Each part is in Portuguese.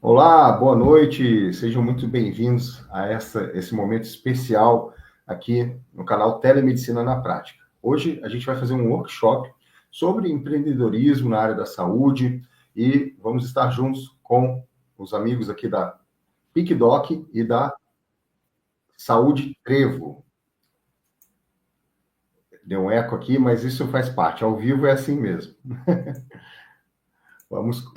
Olá, boa noite, sejam muito bem-vindos a esse momento especial aqui no canal Telemedicina na Prática. Hoje a gente vai fazer um workshop sobre empreendedorismo na área da saúde e vamos estar juntos com os amigos aqui da PicDoc e da Saúde Trevo. Deu um eco aqui, mas isso faz parte, ao vivo é assim mesmo.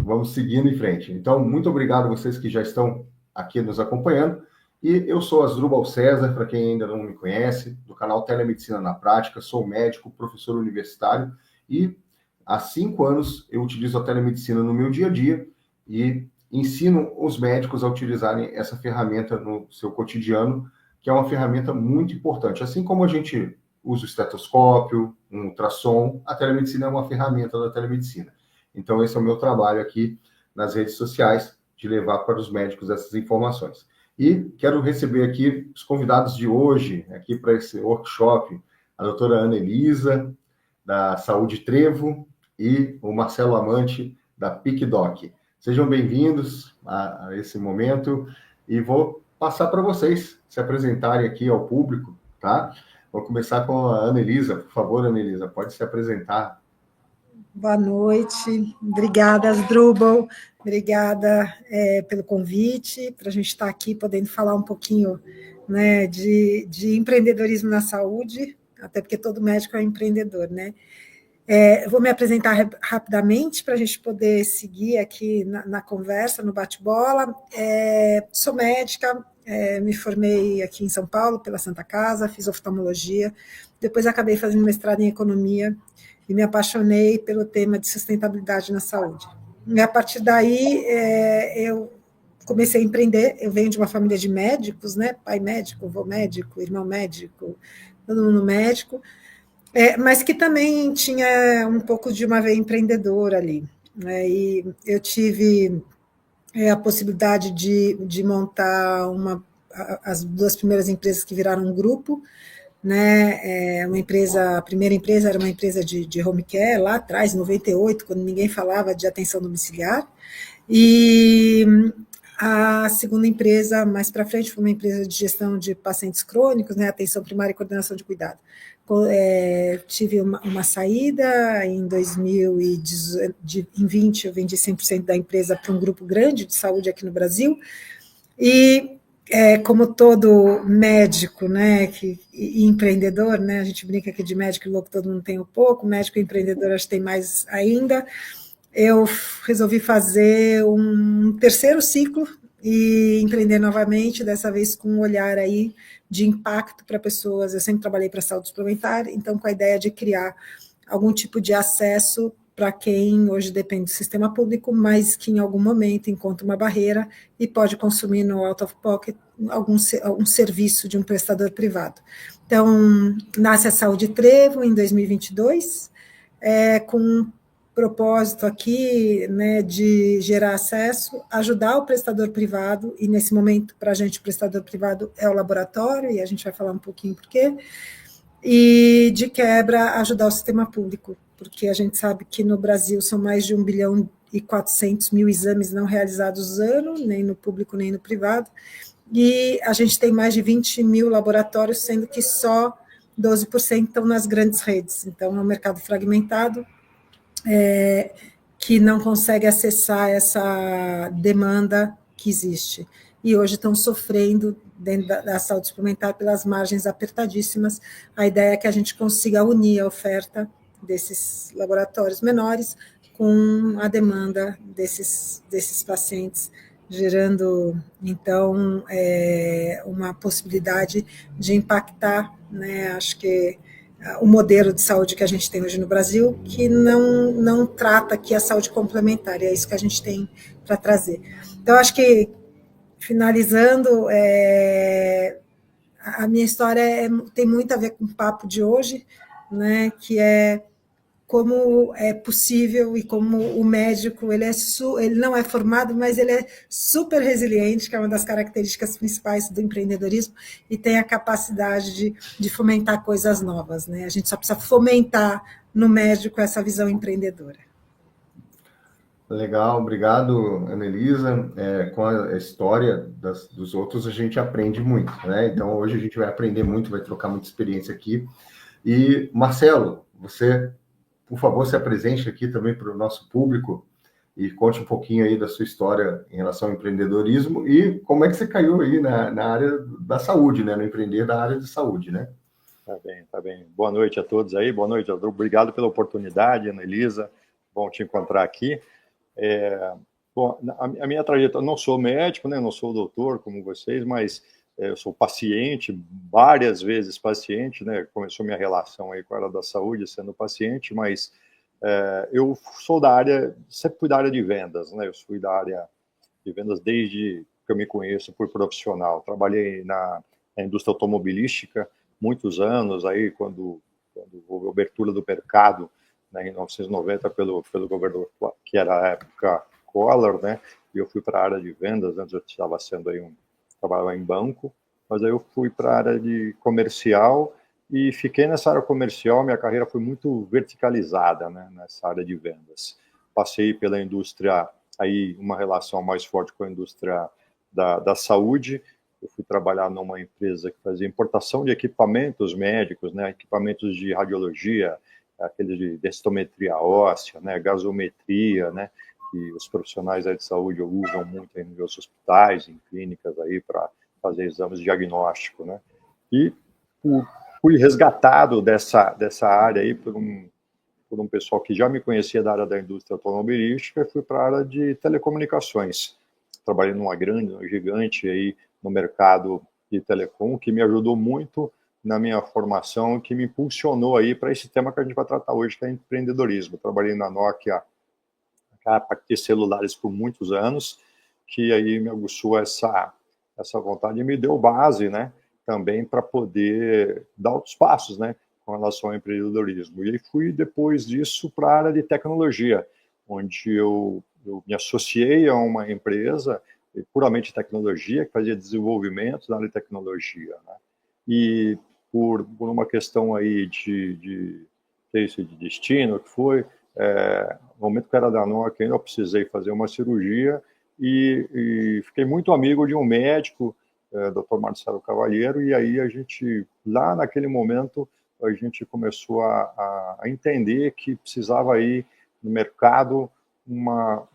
Vamos seguindo em frente. Então, muito obrigado a vocês que já estão aqui nos acompanhando. E eu sou Asdrubal César, para quem ainda não me conhece, do canal Telemedicina na Prática. Sou médico, professor universitário e há 5 anos eu utilizo a telemedicina no meu dia a dia e ensino os médicos a utilizarem essa ferramenta no seu cotidiano, que é uma ferramenta muito importante. Assim como a gente usa o estetoscópio, um ultrassom, a telemedicina é uma ferramenta da telemedicina. Então, esse é o meu trabalho aqui nas redes sociais, de levar para os médicos essas informações. E quero receber aqui os convidados de hoje, aqui para esse workshop, a doutora Ana Elisa, da Saúde Trevo, e o Marcelo Amante, da PicDoc. Sejam bem-vindos a esse momento, e vou passar para vocês se apresentarem aqui ao público, tá? Vou começar com a Ana Elisa. Por favor, Ana Elisa, pode se apresentar. Boa noite, obrigada, Asdrubal, obrigada pelo convite, para a gente estar aqui podendo falar um pouquinho, né, de empreendedorismo na saúde, até porque todo médico é um empreendedor, né? Eu vou me apresentar rapidamente para a gente poder seguir aqui na conversa, no bate-bola. Sou médica, me formei aqui em São Paulo pela Santa Casa, fiz oftalmologia, depois acabei fazendo mestrado em economia, e me apaixonei pelo tema de sustentabilidade na saúde. E a partir daí, eu comecei a empreender. Eu venho de uma família de médicos, né? Pai médico, avô médico, irmão médico, todo mundo médico, mas que também tinha um pouco de uma veia empreendedora ali, né? E eu tive a possibilidade de montar as 2 primeiras empresas que viraram um grupo, né? A primeira empresa era uma empresa de home care, lá atrás, em 98, quando ninguém falava de atenção domiciliar, e a segunda empresa, mais para frente, foi uma empresa de gestão de pacientes crônicos, né? Atenção primária e coordenação de cuidado. Tive uma saída em 2020, eu vendi 100% da empresa para um grupo grande de saúde aqui no Brasil, e como todo médico, né, e empreendedor, né, a gente brinca aqui de médico e louco, todo mundo tem um pouco, médico e empreendedor acho que tem mais ainda. Eu resolvi fazer um terceiro ciclo e empreender novamente, dessa vez com um olhar aí de impacto para pessoas. Eu sempre trabalhei para a saúde suplementar, então com a ideia de criar algum tipo de acesso para quem hoje depende do sistema público, mas que em algum momento encontra uma barreira e pode consumir no out of pocket um serviço de um prestador privado. Então, nasce a Saúde Trevo em 2022, com um propósito aqui, né, de gerar acesso, ajudar o prestador privado, e nesse momento, para a gente, o prestador privado é o laboratório, e a gente vai falar um pouquinho por quê, e de quebra ajudar o sistema público, porque a gente sabe que no Brasil são mais de 1.400.000 exames não realizados ano, nem no público nem no privado, e a gente tem mais de 20.000 laboratórios, sendo que só 12% estão nas grandes redes, então é um mercado fragmentado, que não consegue acessar essa demanda que existe. E hoje estão sofrendo, dentro da saúde suplementar, pelas margens apertadíssimas. A ideia é que a gente consiga unir a oferta desses laboratórios menores com a demanda desses pacientes, gerando, então, uma possibilidade de impactar, né, acho que o modelo de saúde que a gente tem hoje no Brasil, que não trata aqui a saúde complementar, é isso que a gente tem para trazer. Então, acho que, finalizando, a minha história tem muito a ver com o papo de hoje, né, que é como é possível e como o médico, ele não é formado, mas ele é super resiliente, que é uma das características principais do empreendedorismo, e tem a capacidade de fomentar coisas novas, né? A gente só precisa fomentar no médico essa visão empreendedora. Legal, obrigado, Anelisa. Com a história dos outros, a gente aprende muito, né? Então, hoje a gente vai aprender muito, vai trocar muita experiência aqui. E, Marcelo, você, por favor, se apresente aqui também para o nosso público e conte um pouquinho aí da sua história em relação ao empreendedorismo e como é que você caiu aí na área da saúde, né? No empreender da área de saúde, né? Tá bem, tá bem. Boa noite a todos aí, boa noite, Adru. Obrigado pela oportunidade, Anelisa. Bom te encontrar aqui. Bom, a minha trajetória, eu não sou médico, né? Não sou doutor como vocês, mas eu sou paciente, várias vezes paciente, né? Começou minha relação aí com a área da saúde sendo paciente, mas eu sou da área, sempre fui da área de vendas, né? Eu fui da área de vendas desde que eu me conheço por profissional. Trabalhei na indústria automobilística muitos anos, aí quando houve a abertura do mercado, né, em 1990 pelo governo que era a época Collor, né? E eu fui para a área de vendas. Antes eu estava sendo aí trabalhava em banco, mas aí eu fui para a área de comercial e fiquei nessa área comercial. Minha carreira foi muito verticalizada, né, nessa área de vendas. Passei pela indústria, aí uma relação mais forte com a indústria da saúde. Eu fui trabalhar numa empresa que fazia importação de equipamentos médicos, né, equipamentos de radiologia, aqueles de densitometria óssea, né, gasometria, né, que os profissionais de saúde usam muito nos hospitais, em clínicas aí para fazer exames de diagnóstico, né. E fui resgatado dessa área aí por um pessoal que já me conhecia da área da indústria automobilística, e fui para a área de telecomunicações. Trabalhei numa gigante aí no mercado de telecom, que me ajudou muito na minha formação, que me impulsionou aí para esse tema que a gente vai tratar hoje, que é empreendedorismo. Trabalhei na Nokia, a parte de celulares, por muitos anos, que aí me aguçou essa vontade e me deu base, né, também para poder dar outros passos, né, com relação ao empreendedorismo. E aí fui, depois disso, para a área de tecnologia, onde eu me associei a uma empresa puramente tecnologia, que fazia desenvolvimento na área de tecnologia, né? E por uma questão aí de destino, que foi, no momento que eu era da Nokia, eu precisei fazer uma cirurgia e fiquei muito amigo de um médico, Dr. Marcelo Cavalheiro, e aí a gente, lá naquele momento, a gente começou a entender que precisava aí no mercado uma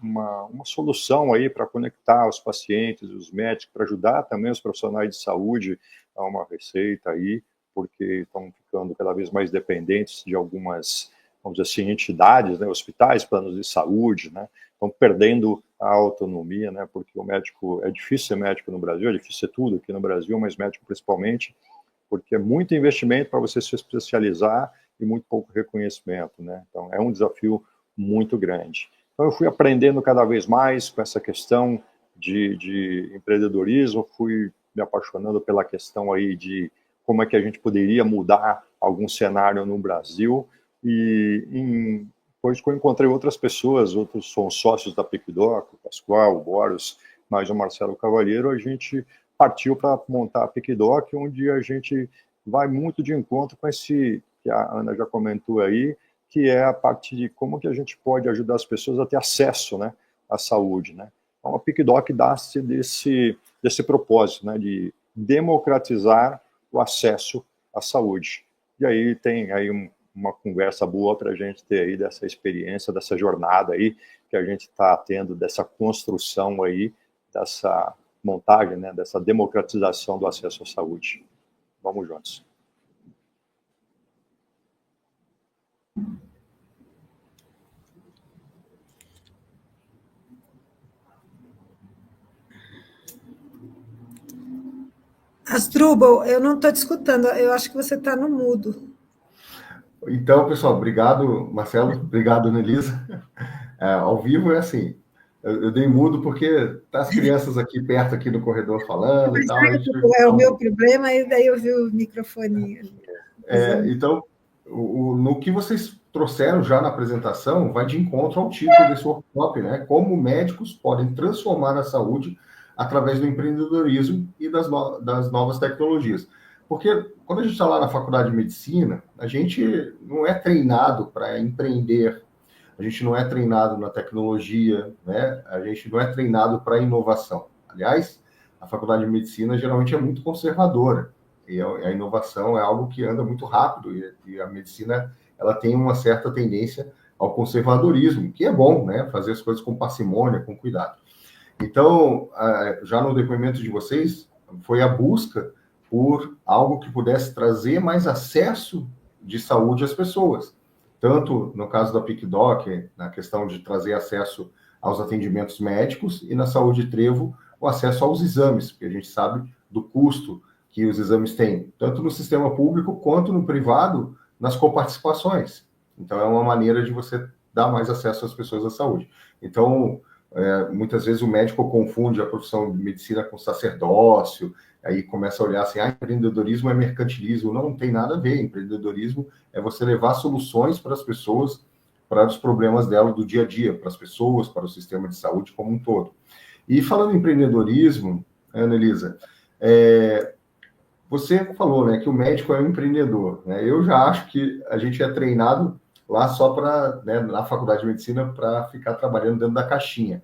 solução aí para conectar os pacientes, os médicos, para ajudar também os profissionais de saúde a uma receita aí, porque estão ficando cada vez mais dependentes de algumas, vamos dizer assim, entidades, né, hospitais, planos de saúde, né, estão perdendo a autonomia, né, porque o médico, é difícil ser médico no Brasil, é difícil ser tudo aqui no Brasil, mas médico principalmente, porque é muito investimento para você se especializar e muito pouco reconhecimento, né, então é um desafio muito grande. Então eu fui aprendendo cada vez mais com essa questão de empreendedorismo, fui me apaixonando pela questão aí de como é que a gente poderia mudar algum cenário no Brasil, e depois que eu encontrei outras pessoas, outros são sócios da PicDoc, o Pascoal, o Boris, mais o Marcelo Cavalheiro, a gente partiu para montar a PicDoc, onde a gente vai muito de encontro com esse que a Ana já comentou aí, que é a parte de como que a gente pode ajudar as pessoas a ter acesso, né, à saúde, né. Então, a PicDoc dá-se desse propósito, né, de democratizar o acesso à saúde. E aí tem aí uma conversa boa para a gente ter aí dessa experiência, dessa jornada aí que a gente está tendo, dessa construção aí, dessa montagem, né, dessa democratização do acesso à saúde. Vamos juntos. Asdrubal, eu não estou te escutando, eu acho que você está no mudo. Então, pessoal, obrigado, Marcelo, obrigado, Nelisa. Ao vivo é assim, eu dei mudo porque tá as crianças aqui perto, aqui no corredor falando e tal. É o meu problema, e daí eu vi o microfone. Então, no que vocês trouxeram já na apresentação, vai de encontro ao título desse workshop, né? Como médicos podem transformar a saúde através do empreendedorismo e das novas tecnologias. Porque quando a gente está lá na faculdade de medicina, a gente não é treinado para empreender. a gente não é treinado na tecnologia, né? A gente não é treinado para inovação. Aliás, a faculdade de medicina geralmente é muito conservadora, e a inovação é algo que anda muito rápido, e a medicina ela tem uma certa tendência ao conservadorismo, que é bom, né? Fazer as coisas com parcimônia, com cuidado. Então, já no depoimento de vocês, foi a busca por algo que pudesse trazer mais acesso de saúde às pessoas. Tanto no caso da PicDoc, na questão de trazer acesso aos atendimentos médicos, e na Saúde Trevo, o acesso aos exames, porque a gente sabe do custo que os exames têm, tanto no sistema público quanto no privado, nas coparticipações. Então, é uma maneira de você dar mais acesso às pessoas à saúde. Então, muitas vezes o médico confunde a profissão de medicina com sacerdócio, aí começa a olhar assim, empreendedorismo é mercantilismo. Não, não tem nada a ver. Empreendedorismo é você levar soluções para as pessoas, para os problemas dela do dia a dia, para as pessoas, para o sistema de saúde como um todo. E falando em empreendedorismo, Ana Elisa, você falou, né, que o médico é um empreendedor, né? Eu já acho que a gente é treinado lá só para, né, na faculdade de medicina, para ficar trabalhando dentro da caixinha.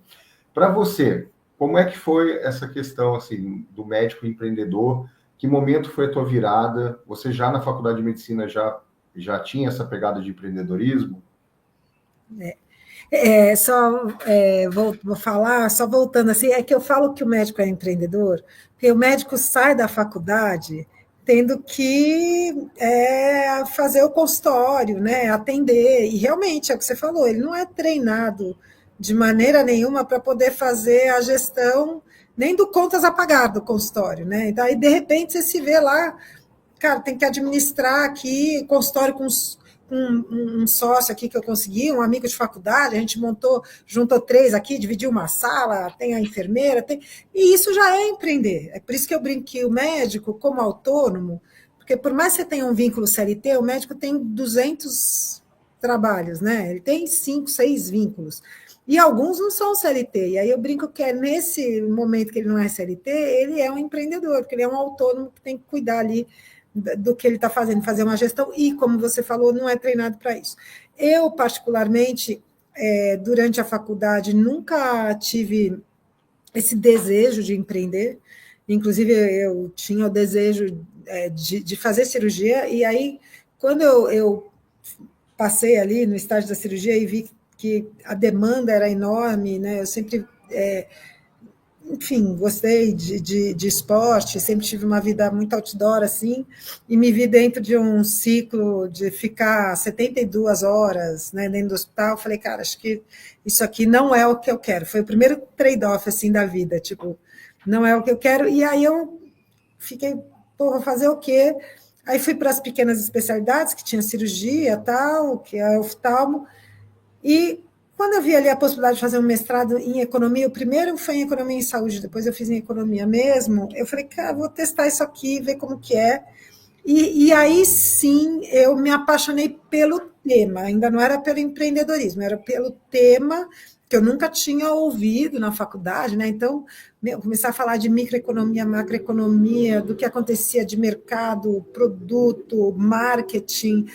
Para você, como é que foi essa questão assim do médico empreendedor? Que momento foi a tua virada? Você já na faculdade de medicina já tinha essa pegada de empreendedorismo? Vou falar, só voltando assim, é que eu falo que o médico é empreendedor, porque o médico sai da faculdade tendo que fazer o consultório, né, atender, e realmente é o que você falou, ele não é treinado de maneira nenhuma para poder fazer a gestão nem do contas a pagar do consultório, né? Então, aí, de repente, você se vê lá, cara, tem que administrar aqui consultório com um sócio aqui que eu consegui, um amigo de faculdade, a gente juntou 3 aqui, dividiu uma sala, tem a enfermeira, e isso já é empreender. É por isso que eu brinco que o médico, como autônomo, porque por mais que você tenha um vínculo CLT, o médico tem 200 trabalhos, né? Ele tem 5, 6 vínculos. E alguns não são CLT. E aí eu brinco que nesse momento que ele não é CLT, ele é um empreendedor, porque ele é um autônomo que tem que cuidar ali do que ele está fazendo, fazer uma gestão, e, como você falou, não é treinado para isso. Eu, particularmente, durante a faculdade, nunca tive esse desejo de empreender, inclusive eu tinha o desejo de fazer cirurgia, e aí, quando eu passei ali no estágio da cirurgia e vi que a demanda era enorme, né? Eu sempre... enfim, gostei de esporte, sempre tive uma vida muito outdoor, assim, e me vi dentro de um ciclo de ficar 72 horas, né, dentro do hospital. Falei, cara, acho que isso aqui não é o que eu quero. Foi o primeiro trade-off, assim, da vida, tipo, não é o que eu quero. E aí eu fiquei, pô, vou fazer o quê? Aí fui para as pequenas especialidades, que tinha cirurgia, tal, que é oftalmo, e quando eu vi ali a possibilidade de fazer um mestrado em economia, o primeiro foi em economia e saúde, depois eu fiz em economia mesmo, eu falei, cara, vou testar isso aqui, ver como que é. E aí sim, eu me apaixonei pelo tema, ainda não era pelo empreendedorismo, era pelo tema que eu nunca tinha ouvido na faculdade, né? Então, começar a falar de microeconomia, macroeconomia, do que acontecia de mercado, produto, marketing.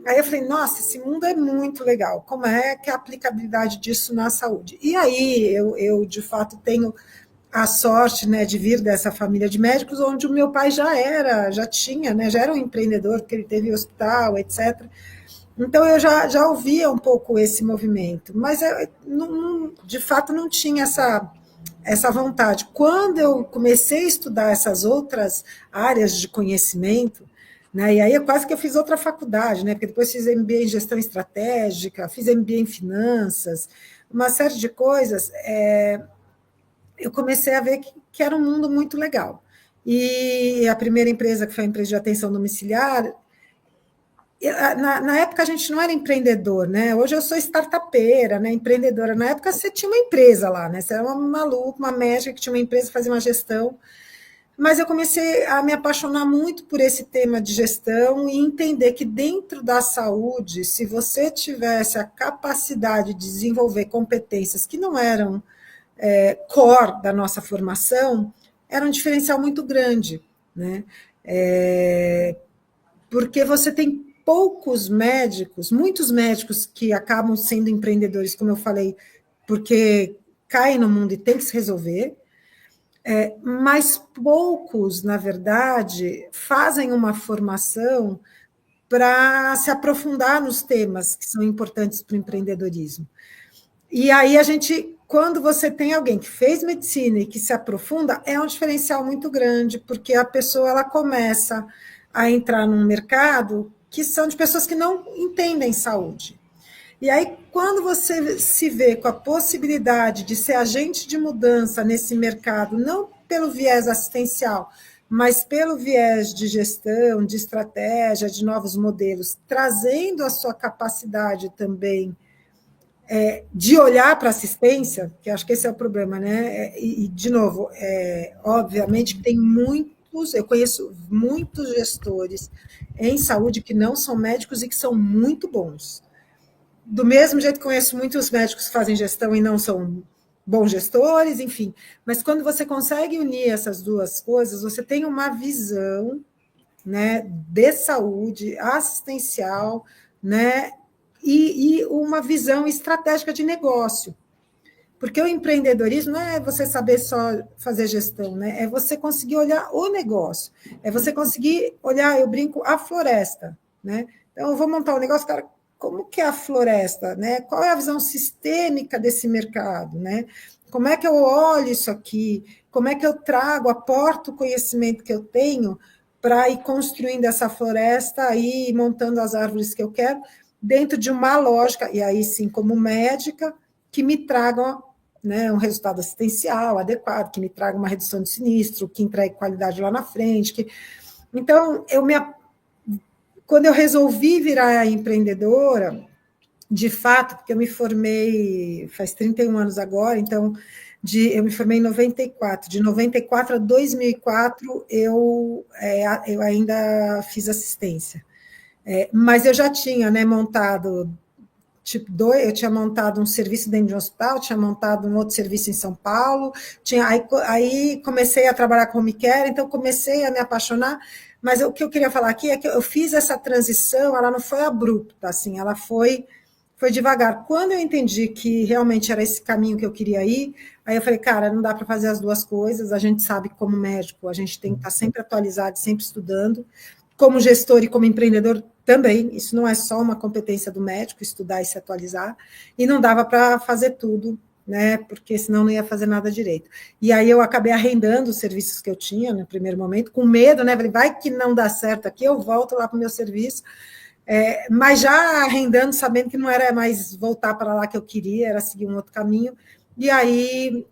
Aí eu falei, nossa, esse mundo é muito legal, como é que é a aplicabilidade disso na saúde? E aí eu de fato, tenho a sorte, né, de vir dessa família de médicos, onde o meu pai já era um empreendedor, porque ele teve hospital, etc. Então eu já ouvia um pouco esse movimento, mas eu, de fato não tinha essa vontade. Quando eu comecei a estudar essas outras áreas de conhecimento, né, e aí quase que eu fiz outra faculdade, né, porque depois fiz MBA em gestão estratégica, fiz MBA em finanças, uma série de coisas, eu comecei a ver que era um mundo muito legal. E a primeira empresa, que foi a empresa de atenção domiciliar, na época a gente não era empreendedor, né? Hoje eu sou startupeira, né? Empreendedora. Na época você tinha uma empresa lá, né? Você era uma maluca, uma médica que tinha uma empresa, fazia uma gestão. Mas eu comecei a me apaixonar muito por esse tema de gestão e entender que dentro da saúde, se você tivesse a capacidade de desenvolver competências que não eram core da nossa formação, era um diferencial muito grande, né? Porque você tem poucos médicos, muitos médicos que acabam sendo empreendedores, como eu falei, porque caem no mundo e tem que se resolver, mas poucos, na verdade, fazem uma formação para se aprofundar nos temas que são importantes para o empreendedorismo. E aí quando você tem alguém que fez medicina e que se aprofunda, é um diferencial muito grande, porque a pessoa ela começa a entrar num mercado que são de pessoas que não entendem saúde. E aí, quando você se vê com a possibilidade de ser agente de mudança nesse mercado, não pelo viés assistencial, mas pelo viés de gestão, de estratégia, de novos modelos, trazendo a sua capacidade também de olhar para a assistência, que acho que esse é o problema, né? E de novo, obviamente, tem eu conheço muitos gestores em saúde que não são médicos e que são muito bons. Do mesmo jeito que conheço muitos médicos que fazem gestão e não são bons gestores, enfim. Mas quando você consegue unir essas duas coisas, você tem uma visão, né, de saúde, assistencial, né, e uma visão estratégica de negócio. Porque o empreendedorismo não é você saber só fazer gestão, né? É você conseguir olhar o negócio, é você conseguir olhar, eu brinco, a floresta, né? Então, eu vou montar um negócio, cara, como que é a floresta, né? Qual é a visão sistêmica desse mercado, né? Como é que eu olho isso aqui? Como é que eu aporto o conhecimento que eu tenho para ir construindo essa floresta e montando as árvores que eu quero dentro de uma lógica, e aí sim, como médica, que me tragam, né, um resultado assistencial adequado, que me traga uma redução de sinistro, que entregue qualidade lá na frente. Então, quando eu resolvi virar empreendedora, de fato, porque eu me formei faz 31 anos agora, então eu me formei em 94. De 94 a 2004, eu ainda fiz assistência. Mas eu já tinha, né, montado eu tinha montado um serviço dentro de um hospital, tinha montado um outro serviço em São Paulo, aí comecei a trabalhar com home care, então comecei a me apaixonar, mas o que eu queria falar aqui é que eu fiz essa transição, ela não foi abrupta, assim, ela foi devagar. Quando eu entendi que realmente era esse caminho que eu queria ir, aí eu falei, cara, não dá para fazer as duas coisas, a gente sabe que como médico, a gente tem que estar sempre atualizado, sempre estudando, como gestor e como empreendedor também, isso não é só uma competência do médico, estudar e se atualizar, e não dava para fazer tudo, né, porque senão não ia fazer nada direito. E aí eu acabei arrendando os serviços que eu tinha no primeiro momento, com medo, né, falei, vai que não dá certo aqui, eu volto lá para o meu serviço, mas já arrendando, sabendo que não era mais voltar para lá que eu queria, era seguir um outro caminho, e aí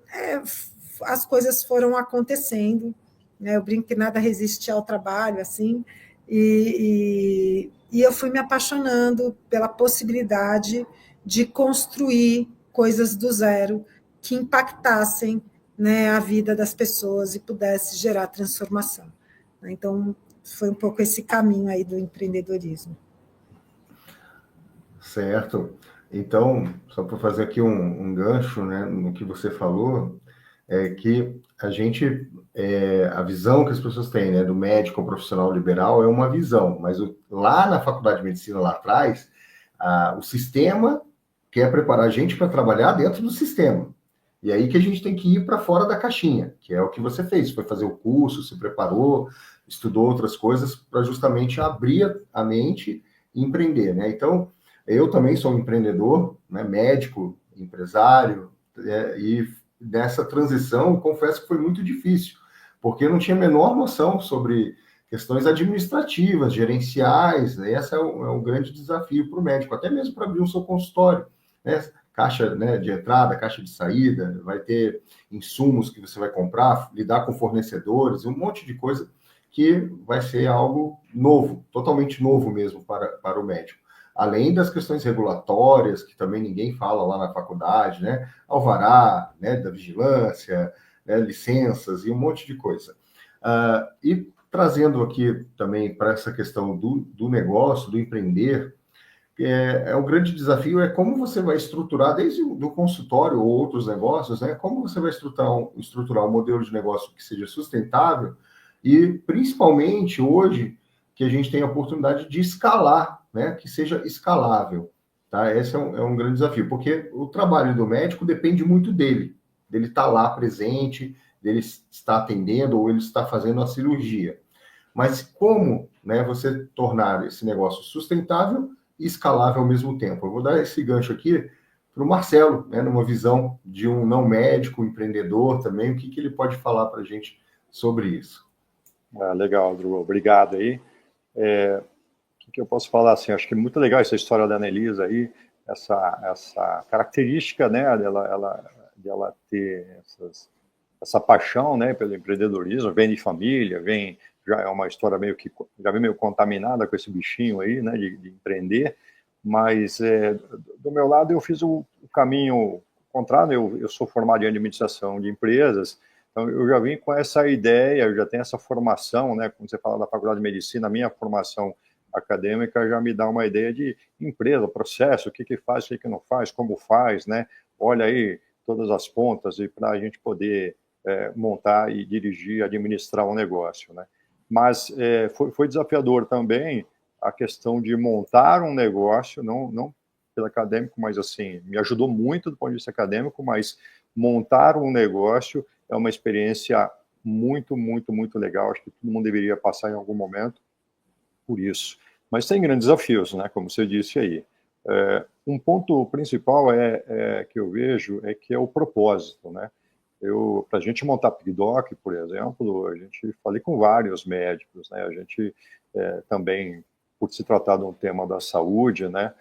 as coisas foram acontecendo, né, eu brinco que nada resiste ao trabalho, assim, e eu fui me apaixonando pela possibilidade de construir coisas do zero que impactassem, né, a vida das pessoas e pudesse gerar transformação. Então, foi um pouco esse caminho aí do empreendedorismo. Certo. Então, só para fazer aqui um gancho, né, no que você falou, é que a visão que as pessoas têm, né, do médico ou profissional liberal é uma visão, mas lá na faculdade de medicina, lá atrás, o sistema quer preparar a gente para trabalhar dentro do sistema. E aí que a gente tem que ir para fora da caixinha, que é o que você fez, foi fazer o curso, se preparou, estudou outras coisas para justamente abrir a mente e empreender, né? Então, eu também sou um empreendedor, né, médico, empresário, e nessa transição, confesso que foi muito difícil, porque eu não tinha a menor noção sobre questões administrativas, gerenciais, né? Esse é um grande desafio para o médico, até mesmo para abrir o seu consultório, né? Caixa, né, de entrada, caixa de saída, vai ter insumos que você vai comprar, lidar com fornecedores, um monte de coisa que vai ser algo novo, totalmente novo mesmo para o médico. Além das questões regulatórias, que também ninguém fala lá na faculdade, né? Alvará, né, da vigilância, né, licenças e um monte de coisa. E trazendo aqui também para essa questão do negócio, do empreender, o grande desafio é como você vai estruturar, desde do consultório ou outros negócios, né? Como você vai estruturar um modelo de negócio que seja sustentável e, principalmente, hoje, que a gente tenha a oportunidade de escalar, né? Que seja escalável, tá? Esse é um grande desafio, porque o trabalho do médico depende muito dele estar lá presente, dele estar atendendo ou ele estar fazendo a cirurgia. Mas como, né, você tornar esse negócio sustentável e escalável ao mesmo tempo? Eu vou dar esse gancho aqui para o Marcelo, né, numa visão de um não médico, empreendedor também, o que ele pode falar para a gente sobre isso? Legal, Drew, obrigado aí. O que eu posso falar assim? Acho que é muito legal essa história da Anelisa aí, essa característica, né, dela ter essa paixão, né, pelo empreendedorismo, vem de família, já é uma história já vem meio contaminada com esse bichinho aí, né, de empreender, mas do meu lado eu fiz o caminho contrário. Eu sou formado em administração de empresas, então eu já vim com essa ideia, eu já tenho essa formação, né, como você fala da faculdade de medicina, a minha formação acadêmica já me dá uma ideia de empresa, processo, o que faz, o que não faz, como faz, né, olha aí todas as pontas e para a gente poder montar e dirigir, administrar um negócio, né. Mas foi desafiador também a questão de montar um negócio, não pelo acadêmico, mas assim, me ajudou muito do ponto de vista acadêmico, mas montar um negócio é uma experiência muito, muito, muito legal. Acho que todo mundo deveria passar em algum momento por isso. Mas tem grandes desafios, né? Como você disse aí. Um ponto principal que eu vejo é que é o propósito, né? Para a gente montar PigDoc, por exemplo, a gente falei com vários médicos, né? A gente também, por se tratar de um tema da saúde, né?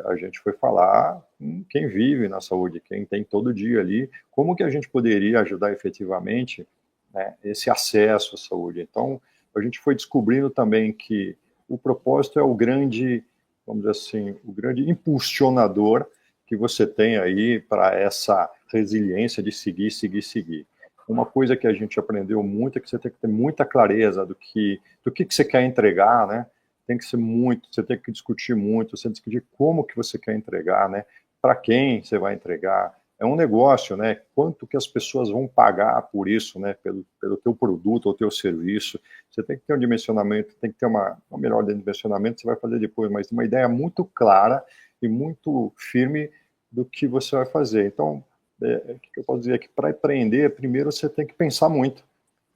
A gente foi falar com quem vive na saúde, quem tem todo dia ali, como que a gente poderia ajudar efetivamente, né, esse acesso à saúde. Então, a gente foi descobrindo também que o propósito é o grande, vamos dizer assim, o grande impulsionador que você tem aí para essa resiliência de seguir. Uma coisa que a gente aprendeu muito é que você tem que ter muita clareza do que você quer entregar, né? Tem que ser muito, você tem que discutir muito, você tem que discutir como que você quer entregar, né? Para quem você vai entregar. É um negócio, né? Quanto que as pessoas vão pagar por isso, né? Pelo teu produto ou teu serviço. Você tem que ter um dimensionamento, tem que ter uma melhor dimensionamento, você vai fazer depois, mas uma ideia muito clara e muito firme do que você vai fazer. Então, o que eu posso dizer é que para empreender, primeiro você tem que pensar muito,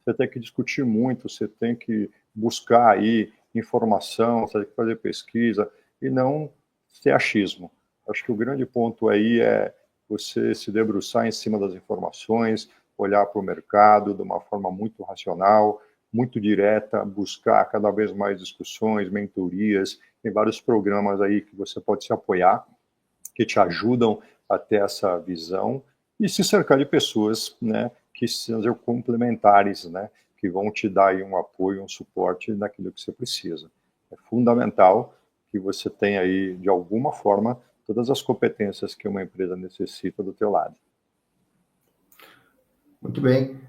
você tem que discutir muito, você tem que buscar aí informação, você tem que fazer pesquisa e não ter achismo. Acho que o grande ponto aí é você se debruçar em cima das informações, olhar para o mercado de uma forma muito racional, muito direta, buscar cada vez mais discussões, mentorias, tem vários programas aí que você pode se apoiar, que te ajudam a ter essa visão e se cercar de pessoas, né, que sejam complementares, né, que vão te dar aí um apoio, um suporte naquilo que você precisa. É fundamental que você tenha aí, de alguma forma, todas as competências que uma empresa necessita do teu lado. Muito bem.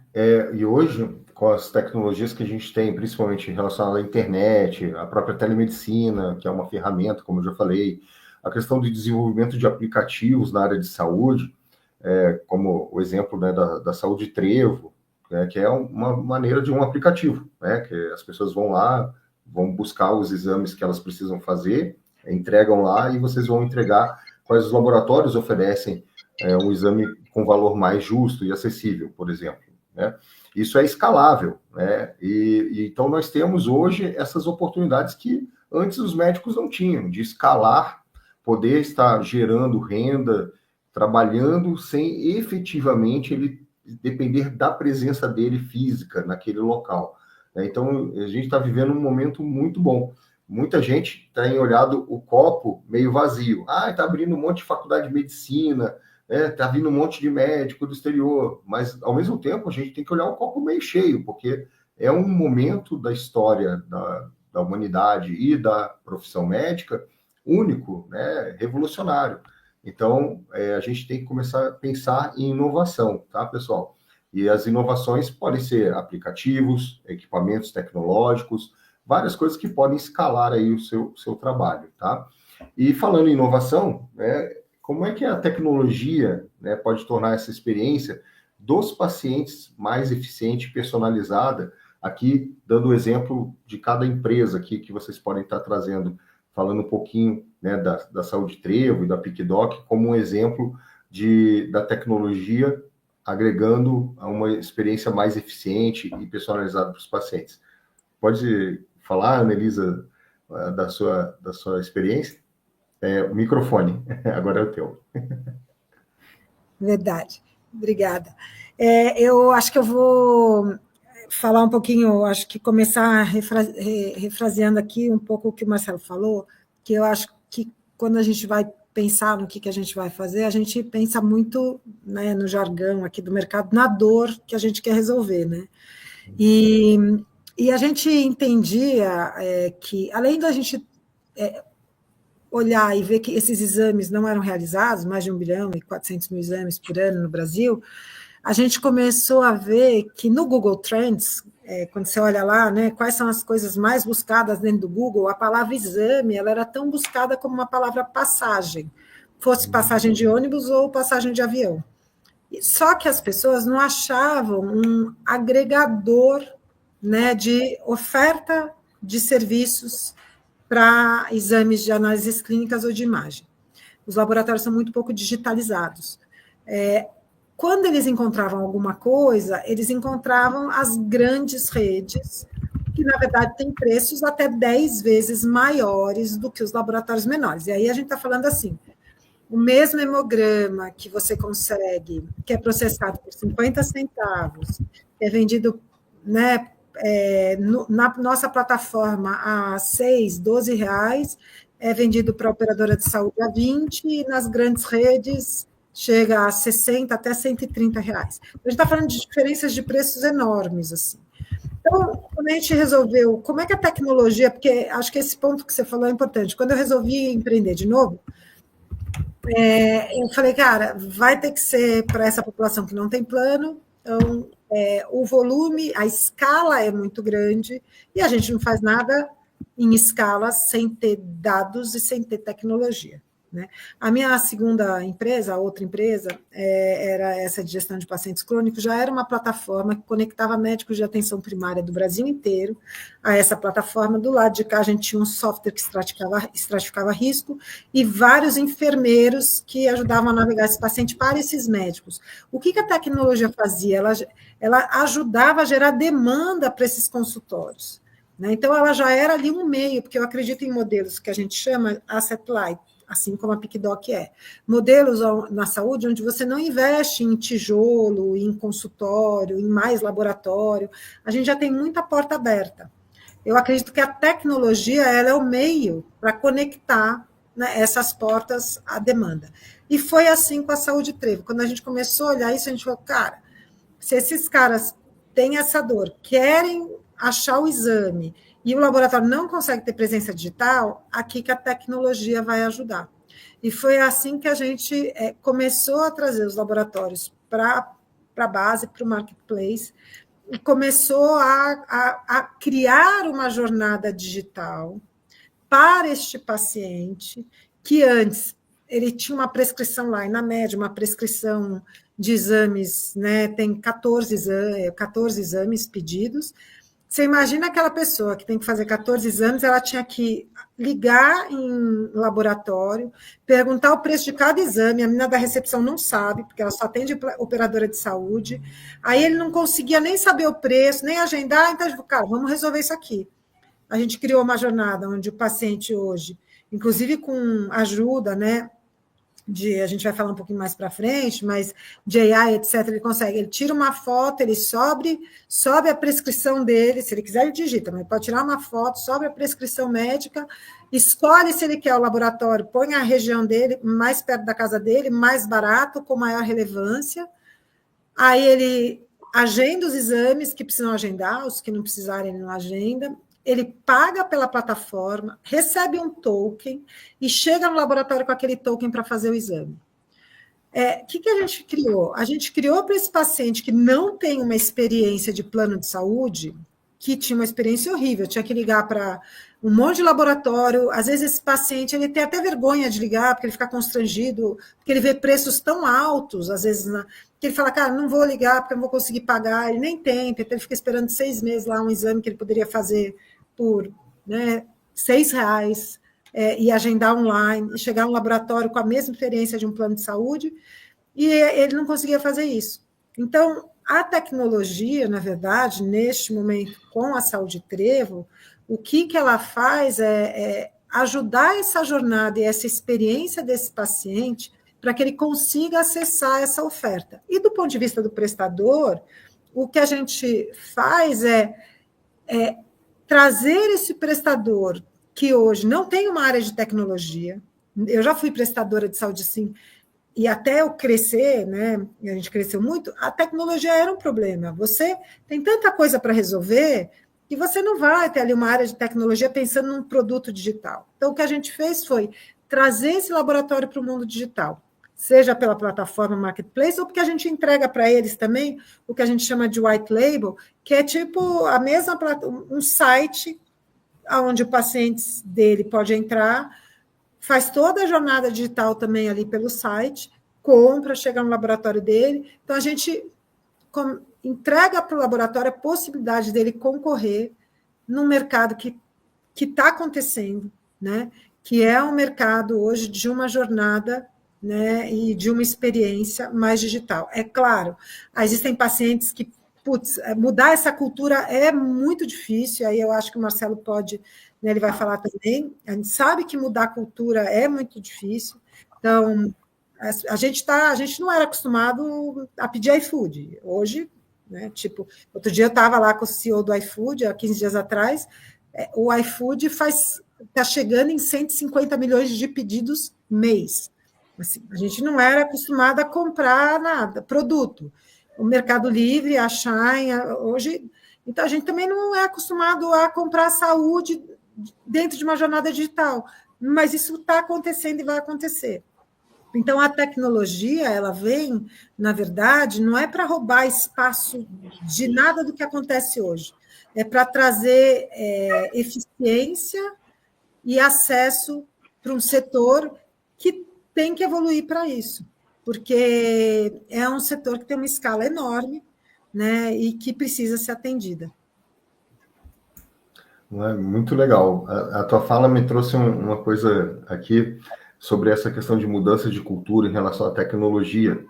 E hoje, com as tecnologias que a gente tem, principalmente relacionadas à internet, a própria telemedicina, que é uma ferramenta, como eu já falei, a questão do desenvolvimento de aplicativos na área de saúde, como o exemplo, né, da Saúde Trevo, que é uma maneira de um aplicativo, né, que as pessoas vão lá, vão buscar os exames que elas precisam fazer, entregam lá e vocês vão entregar quais os laboratórios oferecem um exame com valor mais justo e acessível, por exemplo, né? Isso é escalável, né? E então nós temos hoje essas oportunidades que antes os médicos não tinham, de escalar, poder estar gerando renda, trabalhando sem efetivamente ele depender da presença dele física naquele local. Então, a gente está vivendo um momento muito bom. Muita gente tem olhado o copo meio vazio. Está abrindo um monte de faculdade de medicina, está vindo um monte de médico do exterior. Mas, ao mesmo tempo, a gente tem que olhar o copo meio cheio, porque é um momento da história da humanidade e da profissão médica único, né, revolucionário. Então, a gente tem que começar a pensar em inovação, tá, pessoal? E as inovações podem ser aplicativos, equipamentos tecnológicos, várias coisas que podem escalar aí o seu trabalho, tá? E falando em inovação, como é que a tecnologia, né, pode tornar essa experiência dos pacientes mais eficiente e personalizada, aqui dando o exemplo de cada empresa aqui que vocês podem estar trazendo, falando um pouquinho, né, da Saúde Trevo e da PicDoc como um exemplo da tecnologia agregando a uma experiência mais eficiente e personalizada para os pacientes. Pode falar, Anelisa, da sua experiência? O microfone, agora é o teu. Verdade, obrigada. Eu acho que eu vou falar um pouquinho, acho que começar refraseando aqui um pouco o que o Marcelo falou, que eu acho que quando a gente vai pensar no que a gente vai fazer, a gente pensa muito, né, no jargão aqui do mercado, na dor que a gente quer resolver, né? E a gente entendia que, além da gente olhar e ver que esses exames não eram realizados, mais de 1.400.000 exames por ano no Brasil, a gente começou a ver que no Google Trends, quando você olha lá, né, quais são as coisas mais buscadas dentro do Google, a palavra exame ela era tão buscada como uma palavra passagem, fosse passagem de ônibus ou passagem de avião. Só que as pessoas não achavam um agregador, né, de oferta de serviços para exames de análises clínicas ou de imagem. Os laboratórios são muito pouco digitalizados. Quando eles encontravam alguma coisa, eles encontravam as grandes redes, que, na verdade, têm preços até 10 vezes maiores do que os laboratórios menores. E aí a gente está falando assim, o mesmo hemograma que você consegue, que é processado por 50 centavos, que é vendido, né, na nossa plataforma a 6, 12 reais, é vendido para a operadora de saúde a 20, e nas grandes redes chega a 60 até 130 reais. A gente está falando de diferenças de preços enormes, assim. Então, quando a gente resolveu, como é que a tecnologia, porque acho que esse ponto que você falou é importante, quando eu resolvi empreender de novo, eu falei, cara, vai ter que ser para essa população que não tem plano, então o volume, a escala é muito grande, e a gente não faz nada em escala sem ter dados e sem ter tecnologia. Né? A minha segunda empresa, a outra empresa, era essa de gestão de pacientes crônicos, já era uma plataforma que conectava médicos de atenção primária do Brasil inteiro a essa plataforma. Do lado de cá, a gente tinha um software que estratificava risco e vários enfermeiros que ajudavam a navegar esse paciente para esses médicos. O que a tecnologia fazia? Ela ajudava a gerar demanda para esses consultórios. Né? Então, ela já era ali um meio, porque eu acredito em modelos que a gente chama asset light, assim como a PicDoc é. Modelos na saúde onde você não investe em tijolo, em consultório, em mais laboratório. A gente já tem muita porta aberta. Eu acredito que a tecnologia ela é o meio para conectar, né, essas portas à demanda. E foi assim com a Saúde Trevo. Quando a gente começou a olhar isso, a gente falou, cara, se esses caras têm essa dor, querem achar o exame, e o laboratório não consegue ter presença digital, aqui que a tecnologia vai ajudar. E foi assim que a gente começou a trazer os laboratórios para a base, para o marketplace, e começou a criar uma jornada digital para este paciente, que antes ele tinha uma prescrição lá, e na média, uma prescrição de exames, né, tem 14 exames pedidos. Você imagina aquela pessoa que tem que fazer 14 exames, ela tinha que ligar em laboratório, perguntar o preço de cada exame, a menina da recepção não sabe, porque ela só atende operadora de saúde, aí ele não conseguia nem saber o preço, nem agendar, então, cara, vamos resolver isso aqui. A gente criou uma jornada onde o paciente hoje, inclusive com ajuda, né, a gente vai falar um pouquinho mais para frente, mas de AI, etc., ele tira uma foto, ele sobe a prescrição dele, se ele quiser ele digita, mas ele pode tirar uma foto, sobe a prescrição médica, escolhe se ele quer o laboratório, põe a região dele, mais perto da casa dele, mais barato, com maior relevância, aí ele agenda os exames que precisam agendar, os que não precisarem ele não agenda, ele paga pela plataforma, recebe um token e chega no laboratório com aquele token para fazer o exame. O que a gente criou? A gente criou para esse paciente que não tem uma experiência de plano de saúde, que tinha uma experiência horrível, tinha que ligar para um monte de laboratório. Às vezes esse paciente ele tem até vergonha de ligar, porque ele fica constrangido, porque ele vê preços tão altos, às vezes, que ele fala, cara, não vou ligar porque eu não vou conseguir pagar. Ele nem tem, então ele fica esperando 6 meses lá um exame que ele poderia fazer por, né, R$ 6, e agendar online, e chegar a um laboratório com a mesma experiência de um plano de saúde, e ele não conseguia fazer isso. Então, a tecnologia, na verdade, neste momento, com a Saúde Trevo, o que ela faz é ajudar essa jornada e essa experiência desse paciente para que ele consiga acessar essa oferta. E do ponto de vista do prestador, o que a gente faz é trazer esse prestador que hoje não tem uma área de tecnologia. Eu já fui prestadora de saúde, sim, e até eu crescer, né, a gente cresceu muito, a tecnologia era um problema. Você tem tanta coisa para resolver que você não vai ter ali uma área de tecnologia pensando num produto digital. Então, o que a gente fez foi trazer esse laboratório para o mundo digital, seja pela plataforma Marketplace, ou porque a gente entrega para eles também o que a gente chama de white label, que é tipo a mesma um site onde o paciente dele pode entrar, faz toda a jornada digital também ali pelo site, compra, chega no laboratório dele. Então, a gente entrega para o laboratório a possibilidade dele concorrer num mercado que está acontecendo, né? Que é um mercado hoje de uma jornada, né, e de uma experiência mais digital. É claro, existem pacientes que, mudar essa cultura é muito difícil, aí eu acho que o Marcelo pode, né, ele vai falar também, a gente sabe que mudar a cultura é muito difícil, então, a gente não era acostumado a pedir iFood, hoje, né, tipo, outro dia eu estava lá com o CEO do iFood, há 15 dias atrás, o iFood está chegando em 150 milhões de pedidos mês. Assim, a gente não era acostumado a comprar nada, produto. O Mercado Livre, a Shine, hoje... Então, a gente também não é acostumado a comprar saúde dentro de uma jornada digital, mas isso está acontecendo e vai acontecer. Então, a tecnologia, ela vem, na verdade, não é para roubar espaço de nada do que acontece hoje, é para trazer eficiência e acesso para um setor que tem que evoluir para isso, porque é um setor que tem uma escala enorme, né, e que precisa ser atendida. Muito legal. A tua fala me trouxe uma coisa aqui sobre essa questão de mudança de cultura em relação à tecnologia.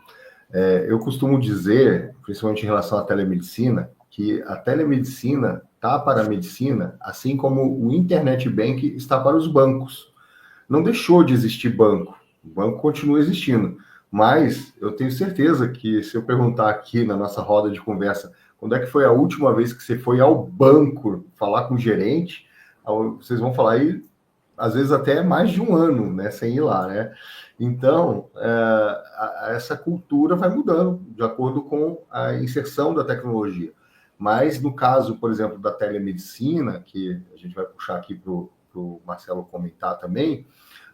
Eu costumo dizer, principalmente em relação à telemedicina, que a telemedicina está para a medicina, assim como o internet bank está para os bancos. Não deixou de existir banco, o banco continua existindo, mas eu tenho certeza que se eu perguntar aqui na nossa roda de conversa, quando é que foi a última vez que você foi ao banco falar com o gerente, vocês vão falar aí, às vezes até mais de um ano, né, sem ir lá, né? Então, essa cultura vai mudando de acordo com a inserção da tecnologia. Mas no caso, por exemplo, da telemedicina, que a gente vai puxar aqui para o Marcelo comentar também,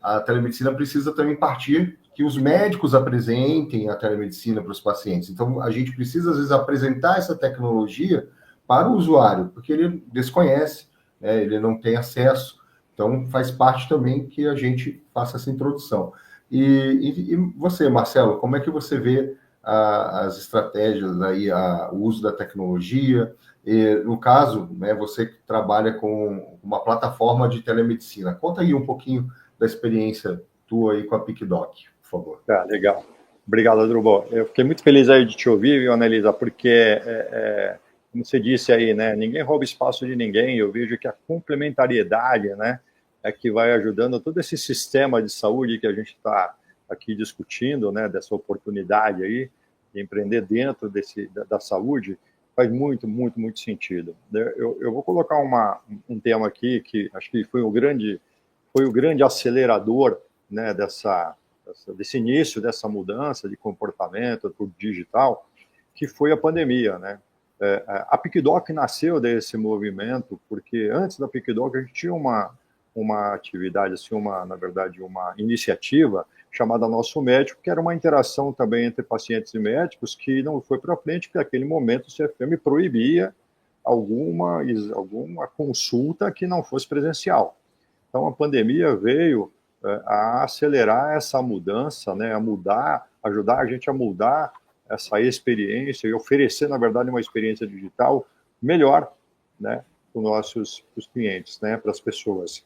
a telemedicina precisa também partir que os médicos apresentem a telemedicina para os pacientes. Então, a gente precisa, às vezes, apresentar essa tecnologia para o usuário, porque ele desconhece, né, ele não tem acesso. Então, faz parte também que a gente faça essa introdução. E você, Marcelo, como é que você vê as estratégias, aí, o uso da tecnologia? E, no caso, né, você que trabalha com uma plataforma de telemedicina. Conta aí um pouquinho da experiência tua aí com a PicDoc, por favor. Legal. Obrigado, Drubal. Eu fiquei muito feliz aí de te ouvir, viu, Anelisa, porque, como você disse aí, né, ninguém rouba espaço de ninguém. Eu vejo que a complementariedade, né, é que vai ajudando todo esse sistema de saúde que a gente está aqui discutindo, né, dessa oportunidade aí de empreender dentro da saúde, faz muito, muito, muito sentido. Eu vou colocar um tema aqui que acho que foi o grande acelerador, né, desse início, dessa mudança de comportamento para o digital, que foi a pandemia, né? A PicDoc nasceu desse movimento, porque antes da PicDoc a gente tinha uma atividade, assim, na verdade, uma iniciativa chamada Nosso Médico, que era uma interação também entre pacientes e médicos, que não foi para frente, porque naquele momento o CFM proibia alguma consulta que não fosse presencial. Então, a pandemia veio a acelerar essa mudança, né, a mudar, ajudar a gente a mudar essa experiência e oferecer, na verdade, uma experiência digital melhor, né, para os nossos clientes, né, para as pessoas.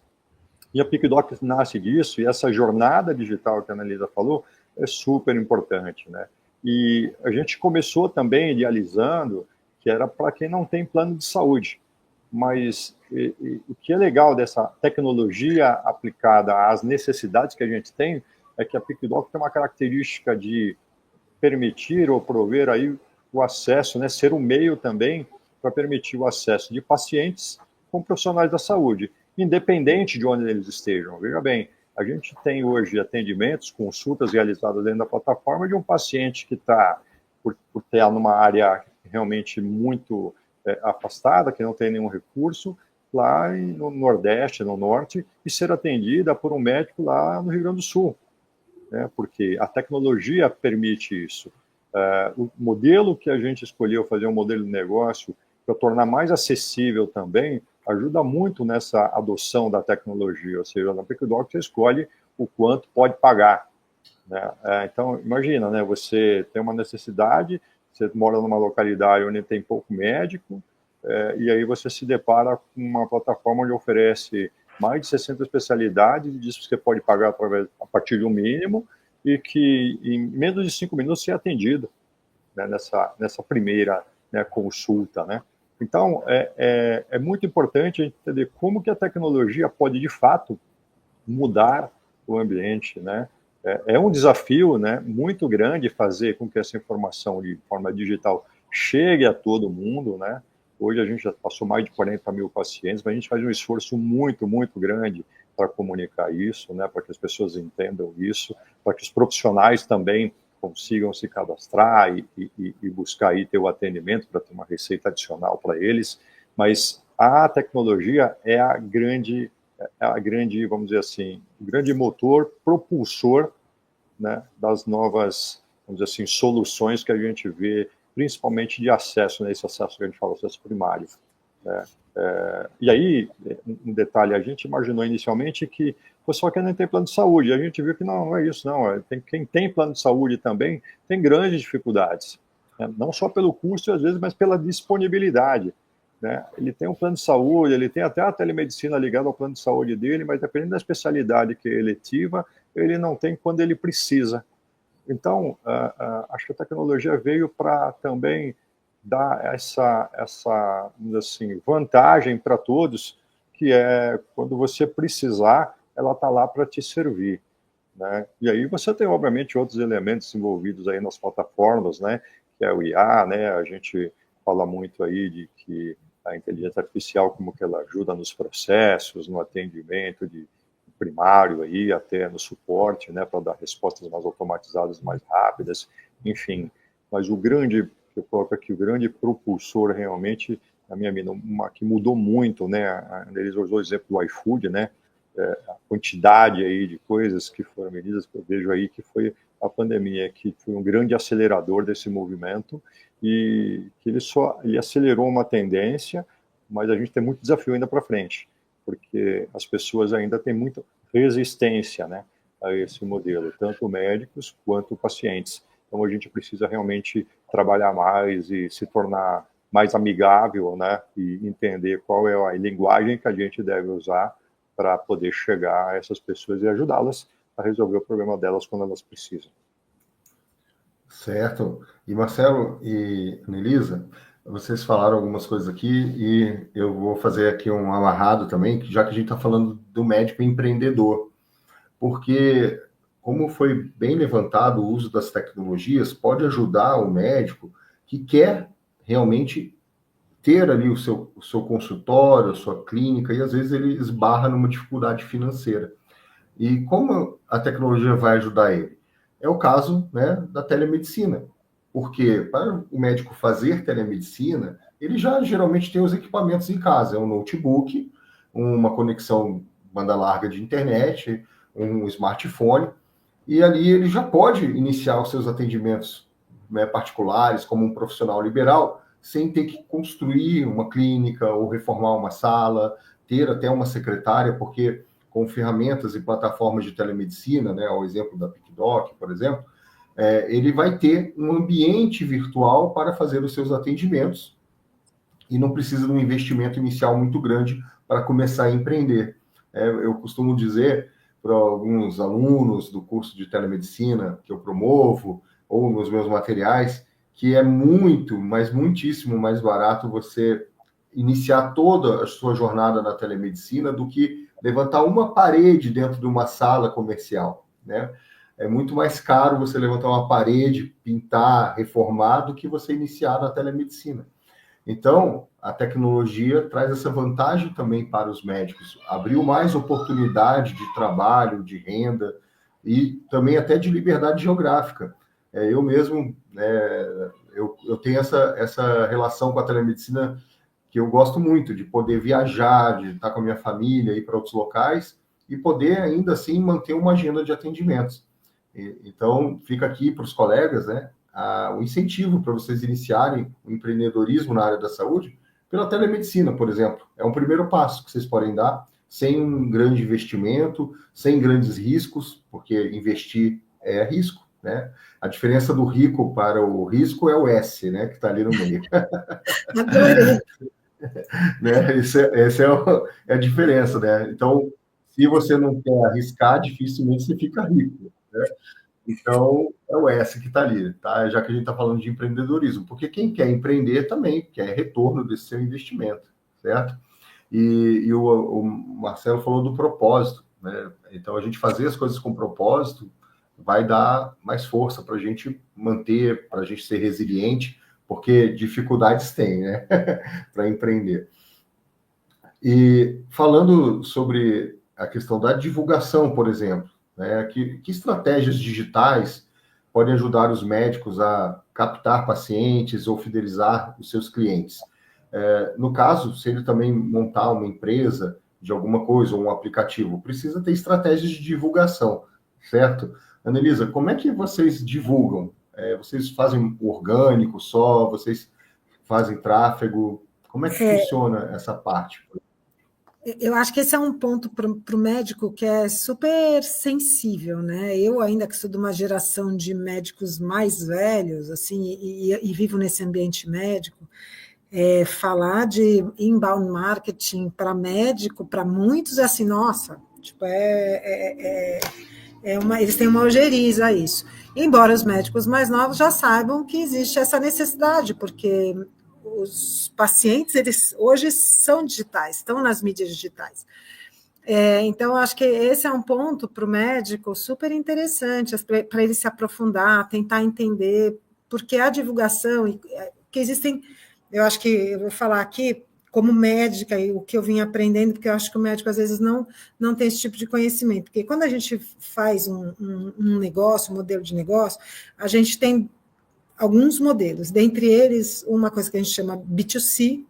E a PicDoc nasce disso, e essa jornada digital que a Annelisa falou é super importante, né? E a gente começou também idealizando que era para quem não tem plano de saúde. Mas o que é legal dessa tecnologia aplicada às necessidades que a gente tem é que a PicDoc tem uma característica de permitir ou prover aí o acesso, né, ser um meio também para permitir o acesso de pacientes com profissionais da saúde, independente de onde eles estejam. Veja bem, a gente tem hoje atendimentos, consultas realizadas dentro da plataforma de um paciente que está, por ter numa área realmente muito afastada, que não tem nenhum recurso, lá no Nordeste, no Norte, e ser atendida por um médico lá no Rio Grande do Sul, né? Porque a tecnologia permite isso. O modelo que a gente escolheu fazer um modelo de negócio para tornar mais acessível também ajuda muito nessa adoção da tecnologia, ou seja, na PicDoc você escolhe o quanto pode pagar, né? Então, imagina, né? Você tem uma necessidade, você mora numa localidade onde tem pouco médico, e aí você se depara com uma plataforma onde oferece mais de 60 especialidades, e diz que você pode pagar a partir de um mínimo, e que em menos de 5 minutos você é atendido, né, nessa primeira, né, consulta, né? Então, é muito importante a gente entender como que a tecnologia pode, de fato, mudar o ambiente, né? É um desafio, né, muito grande fazer com que essa informação de forma digital chegue a todo mundo, né? Hoje a gente já passou mais de 40 mil pacientes, mas a gente faz um esforço muito, muito grande para comunicar isso, né, para que as pessoas entendam isso, para que os profissionais também consigam se cadastrar e buscar aí ter o atendimento para ter uma receita adicional para eles. Mas a tecnologia é a grande, vamos dizer assim, o grande motor propulsor, né, das novas, vamos dizer assim, soluções que a gente vê, principalmente de acesso, né, esse acesso que a gente fala, acesso primário, né? E aí, um detalhe, a gente imaginou inicialmente que fosse só quem não tem plano de saúde, a gente viu que não é isso, não. Quem tem plano de saúde também tem grandes dificuldades, né? Não só pelo custo, às vezes, mas pela disponibilidade, né? Ele tem um plano de saúde, ele tem até a telemedicina ligada ao plano de saúde dele, mas dependendo da especialidade que é eletiva, ele não tem quando ele precisa. Então, acho que a tecnologia veio para também dar essa assim, vantagem para todos, que é quando você precisar, ela está lá para te servir, né? E aí você tem, obviamente, outros elementos envolvidos aí nas plataformas, né? Que é o IA, né? A gente fala muito aí de que a inteligência artificial, como que ela ajuda nos processos, no atendimento de primário aí, até no suporte, né, para dar respostas mais automatizadas, mais rápidas, enfim. Mas o grande, eu coloco aqui, o grande propulsor realmente, na minha opinião, que mudou muito, né, a Annelise usou o exemplo do iFood, né, a quantidade aí de coisas que foram medidas, que eu vejo aí que foi a pandemia, que foi um grande acelerador desse movimento, e que ele acelerou uma tendência, mas a gente tem muito desafio ainda para frente, porque as pessoas ainda têm muita resistência, né, a esse modelo, tanto médicos quanto pacientes. Então a gente precisa realmente trabalhar mais e se tornar mais amigável, né, e entender qual é a linguagem que a gente deve usar para poder chegar a essas pessoas e ajudá-las a resolver o problema delas quando elas precisam. Certo. E Marcelo e Anelisa, vocês falaram algumas coisas aqui e eu vou fazer aqui um amarrado também, já que a gente está falando do médico empreendedor, porque, como foi bem levantado, o uso das tecnologias pode ajudar o médico que quer realmente ter ali o seu consultório, a sua clínica, e às vezes ele esbarra numa dificuldade financeira. E como a tecnologia vai ajudar ele? É o caso, né, da telemedicina, porque para o médico fazer telemedicina, ele já geralmente tem os equipamentos em casa, é um notebook, uma conexão banda larga de internet, um smartphone, e ali ele já pode iniciar os seus atendimentos, né, particulares, como um profissional liberal, sem ter que construir uma clínica ou reformar uma sala, ter até uma secretária, porque com ferramentas e plataformas de telemedicina, né, ao exemplo da PicDoc, por exemplo, ele vai ter um ambiente virtual para fazer os seus atendimentos e não precisa de um investimento inicial muito grande para começar a empreender. Eu costumo dizer para alguns alunos do curso de telemedicina que eu promovo, ou nos meus materiais, que é muito, mas muitíssimo mais barato você iniciar toda a sua jornada na telemedicina do que levantar uma parede dentro de uma sala comercial, né? É muito mais caro você levantar uma parede, pintar, reformar, do que você iniciar na telemedicina. Então, a tecnologia traz essa vantagem também para os médicos, abriu mais oportunidade de trabalho, de renda e também até de liberdade geográfica. Eu mesmo, eu tenho essa relação com a telemedicina que eu gosto muito, de poder viajar, de estar com a minha família, ir para outros locais e poder ainda assim manter uma agenda de atendimentos. Então, fica aqui para os colegas, né, o incentivo para vocês iniciarem o empreendedorismo na área da saúde pela telemedicina, por exemplo. É um primeiro passo que vocês podem dar, sem um grande investimento, sem grandes riscos, porque investir é risco, né? A diferença do rico para o risco é o S, né, que está ali no meio. Adorei. Né? Essa é a diferença, né? Então, se você não quer arriscar, dificilmente você fica rico, né? Então, é o S que está ali, tá? Já que a gente está falando de empreendedorismo, porque quem quer empreender também quer retorno desse seu investimento, certo? E o Marcelo falou do propósito, né? Então, a gente fazer as coisas com propósito vai dar mais força para a gente manter, para a gente ser resiliente, porque dificuldades tem, né? Para empreender. E falando sobre a questão da divulgação, por exemplo, né? Que estratégias digitais podem ajudar os médicos a captar pacientes ou fidelizar os seus clientes? No caso, se ele também montar uma empresa de alguma coisa, ou um aplicativo, precisa ter estratégias de divulgação, certo? Anelisa, como é que vocês divulgam? Vocês fazem orgânico só? Vocês fazem tráfego? Como é que funciona essa parte? Eu acho que esse é um ponto para o médico que é super sensível, né? Eu, ainda que sou de uma geração de médicos mais velhos, assim, e vivo nesse ambiente médico, falar de inbound marketing para médico, para muitos, é assim, nossa, tipo, eles têm uma ojeriza a isso. Embora os médicos mais novos já saibam que existe essa necessidade, porque os pacientes, eles hoje são digitais, estão nas mídias digitais. Então, acho que esse é um ponto para o médico super interessante, para ele se aprofundar, tentar entender, porque a divulgação, que existem, eu acho que eu vou falar aqui, como médica, e o que eu vim aprendendo, porque eu acho que o médico, às vezes, não tem esse tipo de conhecimento, porque quando a gente faz um negócio, um modelo de negócio, a gente tem alguns modelos, dentre eles, uma coisa que a gente chama B2C,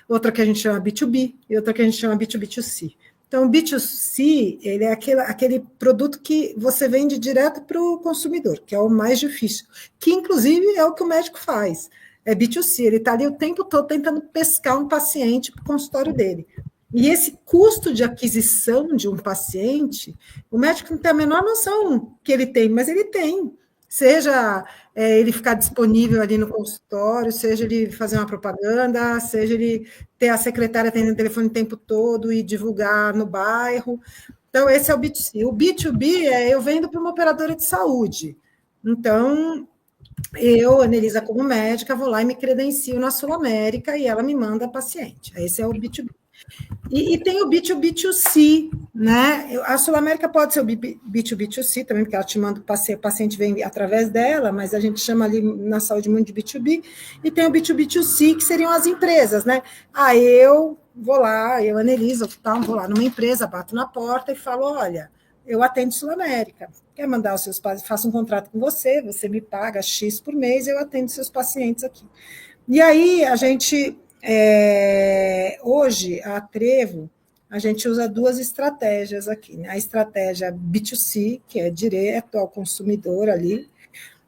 outra que a gente chama B2B, e outra que a gente chama B2B2C. Então, o B2C, ele é aquele produto que você vende direto para o consumidor, que é o mais difícil, que, inclusive, é o que o médico faz. É B2C, ele está ali o tempo todo tentando pescar um paciente para o consultório dele. E esse custo de aquisição de um paciente, o médico não tem a menor noção que ele tem, mas ele tem. Seja ele ficar disponível ali no consultório, seja ele fazer uma propaganda, seja ele ter a secretária atendendo o telefone o tempo todo e divulgar no bairro. Então, esse é o B2C. O B2B eu vendo para uma operadora de saúde. Então, eu, Anelisa, como médica, vou lá e me credencio na Sul América e ela me manda a paciente. Esse é o B2B. E tem o B2B2C, né? A Sul América pode ser o B2B2C também, porque ela te manda o paciente vem através dela, mas a gente chama ali na saúde muito de B2B. E tem o B2B2C, que seriam as empresas, né? Eu vou lá, eu, Anelisa, vou lá numa empresa, bato na porta e falo, olha, eu atendo Sul América, quer mandar os seus pacientes, faço um contrato com você, você me paga X por mês, eu atendo seus pacientes aqui. E aí, a gente... hoje, a Trevo, a gente usa duas estratégias aqui, né? A estratégia B2C, que é direto ao consumidor ali,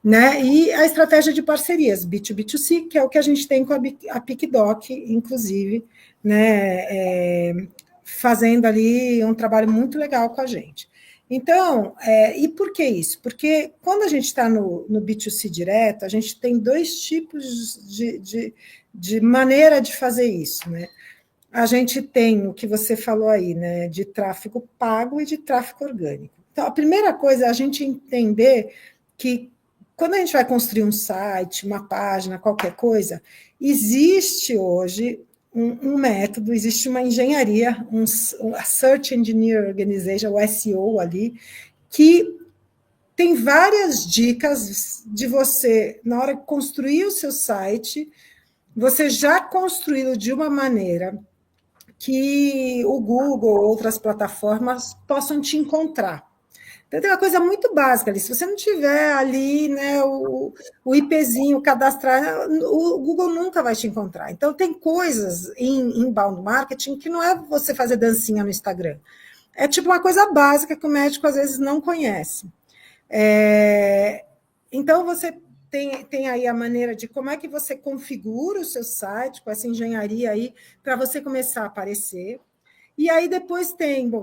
né? E a estratégia de parcerias, B2B2C, que é o que a gente tem com a PicDoc, inclusive, né? fazendo ali um trabalho muito legal com a gente. Então, e por que isso? Porque quando a gente está no B2C direto, a gente tem dois tipos de maneira de fazer isso, né? A gente tem o que você falou aí, né, de tráfego pago e de tráfego orgânico. Então, a primeira coisa é a gente entender que quando a gente vai construir um site, uma página, qualquer coisa, existe hoje um método, existe uma engenharia, a Search Engine Organization, o SEO ali, que tem várias dicas de você, na hora de construir o seu site, você já construí-lo de uma maneira que o Google ou outras plataformas possam te encontrar. Então, tem uma coisa muito básica ali. Se você não tiver ali, né, o IPzinho cadastrar, o Google nunca vai te encontrar. Então, tem coisas em inbound marketing que não é você fazer dancinha no Instagram. É tipo uma coisa básica que o médico às vezes não conhece. Então, você tem aí a maneira de como é que você configura o seu site com essa engenharia aí para você começar a aparecer. E aí depois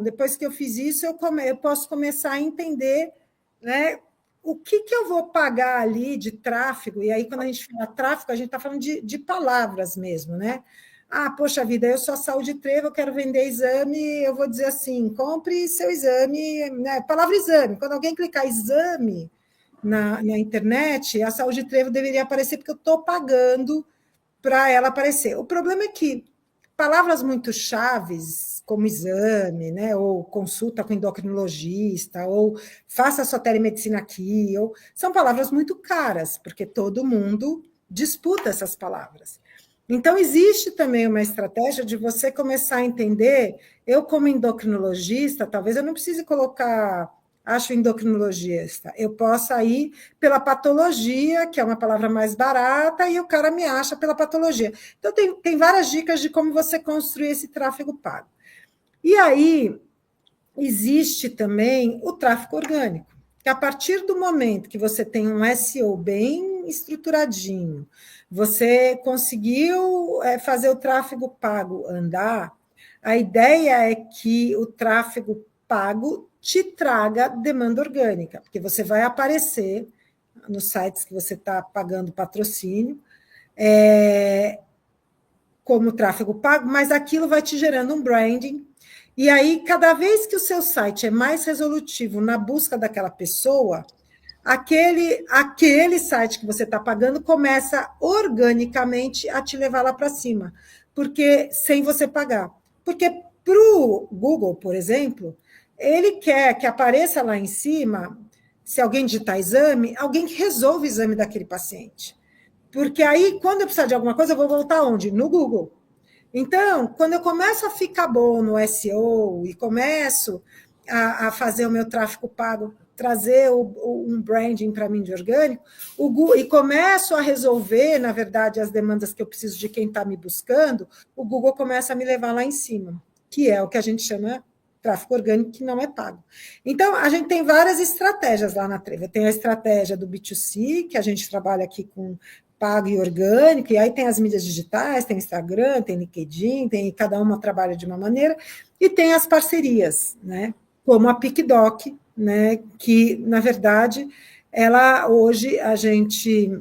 depois que eu fiz isso, eu posso começar a entender, né, o que eu vou pagar ali de tráfego. E aí, quando a gente fala tráfego, a gente está falando de palavras mesmo, né? Ah, poxa vida, eu sou a Saúde Trevo, eu quero vender exame, eu vou dizer assim, compre seu exame, né? Palavra exame. Quando alguém clicar exame na internet, a Saúde Trevo deveria aparecer, porque eu estou pagando para ela aparecer. O problema é que palavras muito chaves, como exame, né, ou consulta com endocrinologista, ou faça sua telemedicina aqui, são palavras muito caras, porque todo mundo disputa essas palavras. Então, existe também uma estratégia de você começar a entender, eu como endocrinologista, talvez eu não precise colocar acho endocrinologista. Eu posso ir pela patologia, que é uma palavra mais barata, e o cara me acha pela patologia. Então, tem várias dicas de como você construir esse tráfego pago. E aí, existe também o tráfego orgânico, que a partir do momento que você tem um SEO bem estruturadinho, você conseguiu fazer o tráfego pago andar, a ideia é que o tráfego pago te traga demanda orgânica, porque você vai aparecer nos sites que você está pagando patrocínio, como tráfego pago, mas aquilo vai te gerando um branding, e aí, cada vez que o seu site é mais resolutivo na busca daquela pessoa, aquele site que você está pagando começa organicamente a te levar lá para cima, porque sem você pagar. Porque para o Google, por exemplo, ele quer que apareça lá em cima, se alguém digitar exame, alguém que resolve o exame daquele paciente. Porque aí, quando eu precisar de alguma coisa, eu vou voltar onde? No Google. Então, quando eu começo a ficar bom no SEO e começo a fazer o meu tráfego pago, trazer um branding para mim de orgânico, e começo a resolver, na verdade, as demandas que eu preciso de quem está me buscando, o Google começa a me levar lá em cima, que é o que a gente chama tráfego orgânico, que não é pago. Então, a gente tem várias estratégias lá na Trevo. Tem a estratégia do B2C, que a gente trabalha aqui com pago e orgânico, e aí tem as mídias digitais, tem Instagram, tem LinkedIn, cada uma trabalha de uma maneira, e tem as parcerias, né, como a PicDoc, né, que, na verdade, ela hoje a gente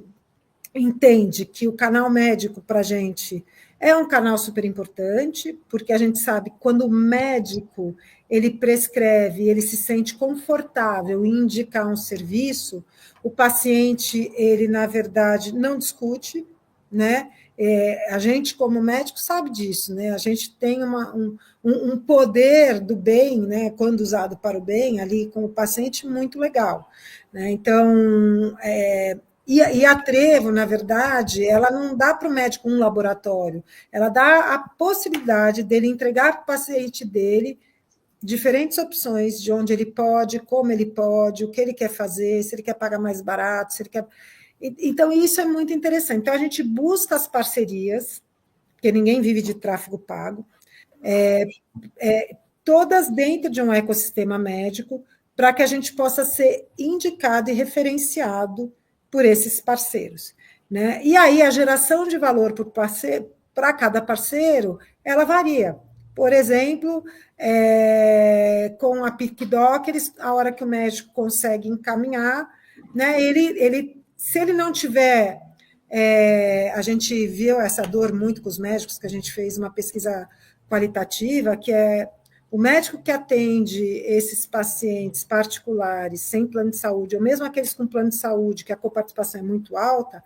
entende que o canal médico para a gente é um canal super importante, porque a gente sabe que quando o médico ele prescreve, ele se sente confortável em indicar um serviço, o paciente, ele, na verdade, não discute, né? A gente, como médico, sabe disso, né? A gente tem um poder do bem, né? Quando usado para o bem, ali com o paciente, muito legal, né? Então, e a Trevo, na verdade, ela não dá para o médico um laboratório, ela dá a possibilidade dele entregar para o paciente dele diferentes opções de onde ele pode, como ele pode, o que ele quer fazer, se ele quer pagar mais barato, se ele quer... Então, isso é muito interessante. Então, a gente busca as parcerias, porque ninguém vive de tráfego pago, todas dentro de um ecossistema médico, para que a gente possa ser indicado e referenciado por esses parceiros, né? E aí, a geração de valor para cada parceiro, ela varia. Por exemplo, com a PicDoc, a hora que o médico consegue encaminhar, né, se ele não tiver... a gente viu essa dor muito com os médicos, que a gente fez uma pesquisa qualitativa, que é o médico que atende esses pacientes particulares sem plano de saúde, ou mesmo aqueles com plano de saúde, que a coparticipação é muito alta,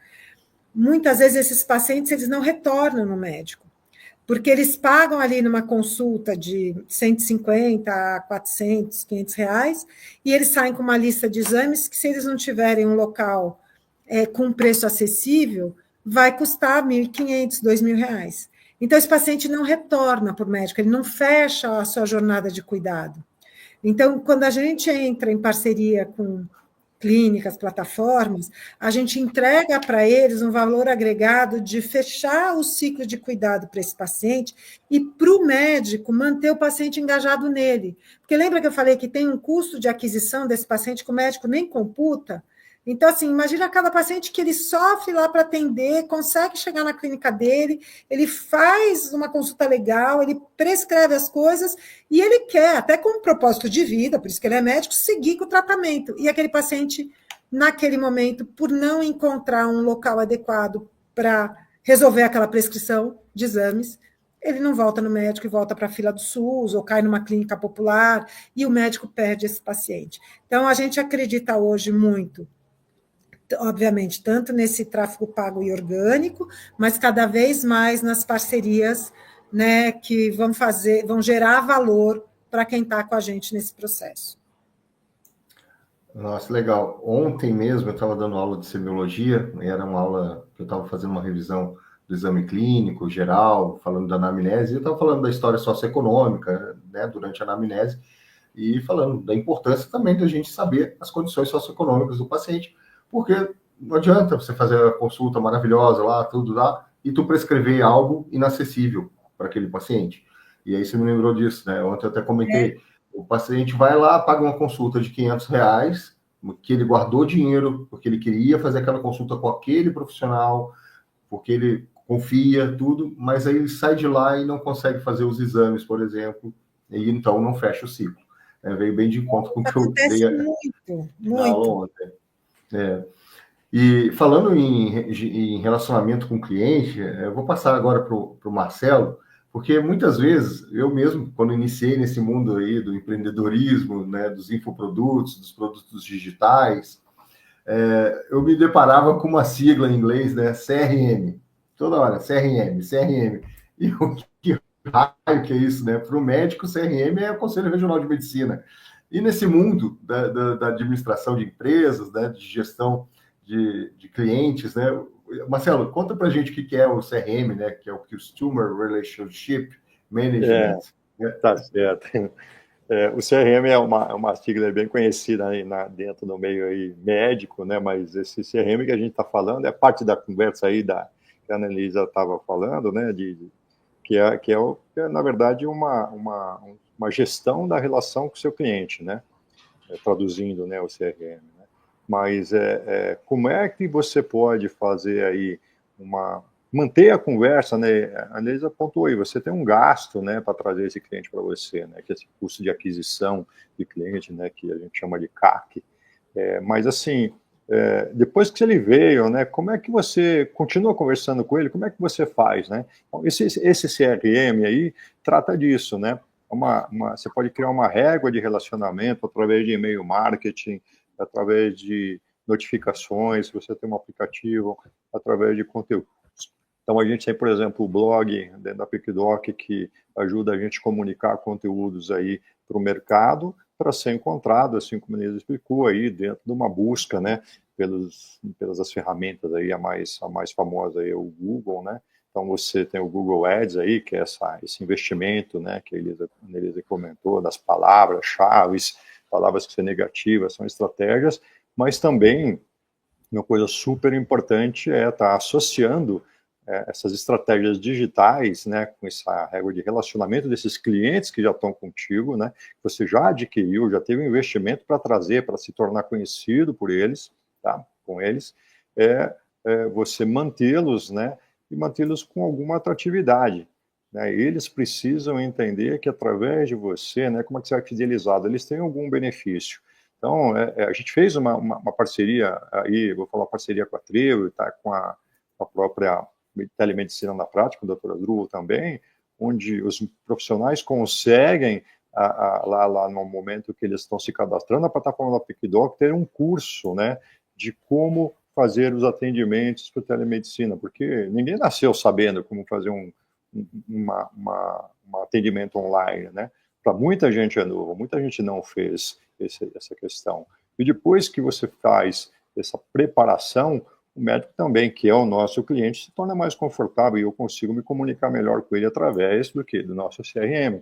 muitas vezes esses pacientes eles não retornam no médico, porque eles pagam ali numa consulta de 150 a 400, 500 reais, e eles saem com uma lista de exames que, se eles não tiverem um local com preço acessível, vai custar 1.500, 2.000 reais. Então, esse paciente não retorna para o médico, ele não fecha a sua jornada de cuidado. Então, quando a gente entra em parceria com clínicas, plataformas, a gente entrega para eles um valor agregado de fechar o ciclo de cuidado para esse paciente e para o médico manter o paciente engajado nele. Porque lembra que eu falei que tem um custo de aquisição desse paciente que o médico nem computa? Então, assim, imagina cada paciente que ele sofre lá para atender, consegue chegar na clínica dele, ele faz uma consulta legal, ele prescreve as coisas e ele quer, até com um propósito de vida, por isso que ele é médico, seguir com o tratamento. E aquele paciente, naquele momento, por não encontrar um local adequado para resolver aquela prescrição de exames, ele não volta no médico e volta para a fila do SUS, ou cai numa clínica popular, e o médico perde esse paciente. Então, a gente acredita hoje muito, obviamente, tanto nesse tráfego pago e orgânico, mas cada vez mais nas parcerias, né, que vão gerar valor para quem está com a gente nesse processo. Nossa, legal. Ontem mesmo eu estava dando aula de semiologia, era uma aula que eu estava fazendo uma revisão do exame clínico geral, falando da anamnese, e eu estava falando da história socioeconômica, né, durante a anamnese, e falando da importância também da gente saber as condições socioeconômicas do paciente, porque não adianta você fazer a consulta maravilhosa lá, tudo lá, e tu prescrever algo inacessível para aquele paciente. E aí você me lembrou disso, né? Ontem eu até comentei, o paciente vai lá, paga uma consulta de 500 reais, que ele guardou dinheiro, porque ele queria fazer aquela consulta com aquele profissional, porque ele confia, tudo, mas aí ele sai de lá e não consegue fazer os exames, por exemplo, e então não fecha o ciclo. Veio bem de encontro com o que eu dei na aula ontem. E falando em relacionamento com o cliente, eu vou passar agora para o Marcelo, porque muitas vezes, eu mesmo, quando iniciei nesse mundo aí do empreendedorismo, né, dos infoprodutos, dos produtos digitais, eu me deparava com uma sigla em inglês, né, CRM, toda hora, CRM. E o que raio que é isso, né? Para o médico, CRM é o Conselho Regional de Medicina. E nesse mundo da administração de empresas, né, de gestão de clientes, né? Marcelo, conta para a gente o que é o CRM, né? Que é o Customer Relationship Management. Tá certo. O CRM é uma sigla bem conhecida aí dentro do meio aí médico, né? Mas esse CRM que a gente está falando é parte da conversa aí que a Annelisa estava falando, né? Que é, na verdade, uma gestão da relação com o seu cliente, né? Traduzindo, né, o CRM. Né? Mas como é que você pode fazer aí manter a conversa, né? A Annelisa apontou aí, você tem um gasto, né, para trazer esse cliente para você, né? Que é esse custo de aquisição de cliente, né? Que a gente chama de CAC. Mas assim, depois que ele veio, né, como é que você continua conversando com ele? Como é que você faz, né? Então, esse CRM aí trata disso, né? Você pode criar uma régua de relacionamento através de e-mail marketing, através de notificações, se você tem um aplicativo, através de conteúdos. Então, a gente tem, por exemplo, o blog dentro da PicDoc, que ajuda a gente a comunicar conteúdos aí para o mercado, para ser encontrado, assim como ele explicou aí, dentro de uma busca, né, pelas as ferramentas aí, a mais famosa aí é o Google, né, então você tem o Google Ads aí, que é esse investimento, né, que a Elisa comentou, das palavras-chave, palavras que são negativas, são estratégias, mas também uma coisa super importante é estar associando essas estratégias digitais, né, com essa régua de relacionamento desses clientes que já estão contigo, né, que você já adquiriu, já teve um investimento para trazer, para se tornar conhecido por eles, tá, com eles, você mantê-los, né, e mantê-los com alguma atratividade. né? Eles precisam entender que através de você, né, como é que você vai fidelizado, eles têm algum benefício. Então, a gente fez uma parceria aí, vou falar parceria com a Trevo, tá, com a própria telemedicina na prática, a doutora Drulo também, onde os profissionais conseguem, lá no momento que eles estão se cadastrando na plataforma da PicDoc, ter um curso, né, de como fazer os atendimentos por telemedicina, porque ninguém nasceu sabendo como fazer um atendimento online, né? Para muita gente é novo, muita gente não fez essa questão. E depois que você faz essa preparação, o médico também, que é o nosso cliente, se torna mais confortável e eu consigo me comunicar melhor com ele através do nosso CRM.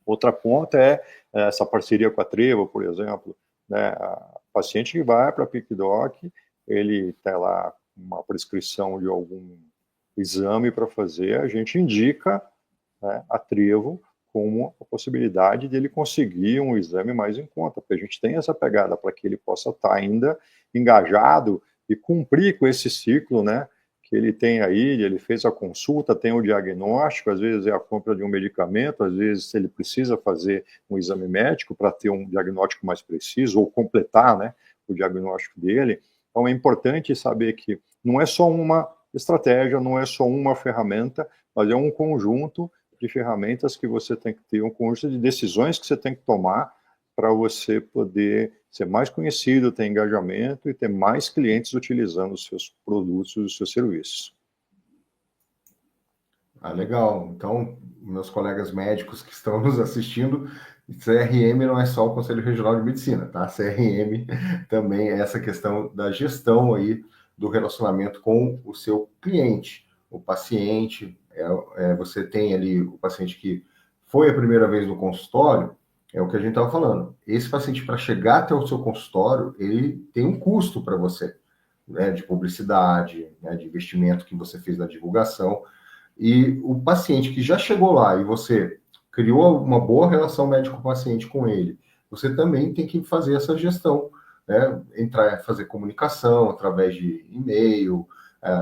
Outra ponta é essa parceria com a Trevo, por exemplo, né? O paciente que vai para a PicDoc, ele tem lá uma prescrição de algum exame para fazer, a gente indica, né, a Trevo como a possibilidade de ele conseguir um exame mais em conta, porque a gente tem essa pegada para que ele possa estar ainda engajado e cumprir com esse ciclo, né, que ele tem aí, ele fez a consulta, tem o diagnóstico, às vezes é a compra de um medicamento, às vezes ele precisa fazer um exame médico para ter um diagnóstico mais preciso, ou completar, né, o diagnóstico dele. Então é importante saber que não é só uma estratégia, não é só uma ferramenta, mas é um conjunto de ferramentas que você tem que ter, um conjunto de decisões que você tem que tomar para você poder ser mais conhecido, ter engajamento e ter mais clientes utilizando os seus produtos e os seus serviços. Legal. Então, meus colegas médicos que estão nos assistindo, CRM não é só o Conselho Regional de Medicina, tá? CRM também é essa questão da gestão aí do relacionamento com o seu cliente, o paciente. Você tem ali o paciente que foi a primeira vez no consultório, é o que a gente estava falando. Esse paciente, para chegar até o seu consultório, ele tem um custo para você, né, de publicidade, né, de investimento que você fez na divulgação. E o paciente que já chegou lá e você criou uma boa relação médico-paciente com ele, você também tem que fazer essa gestão, né? Fazer comunicação através de e-mail,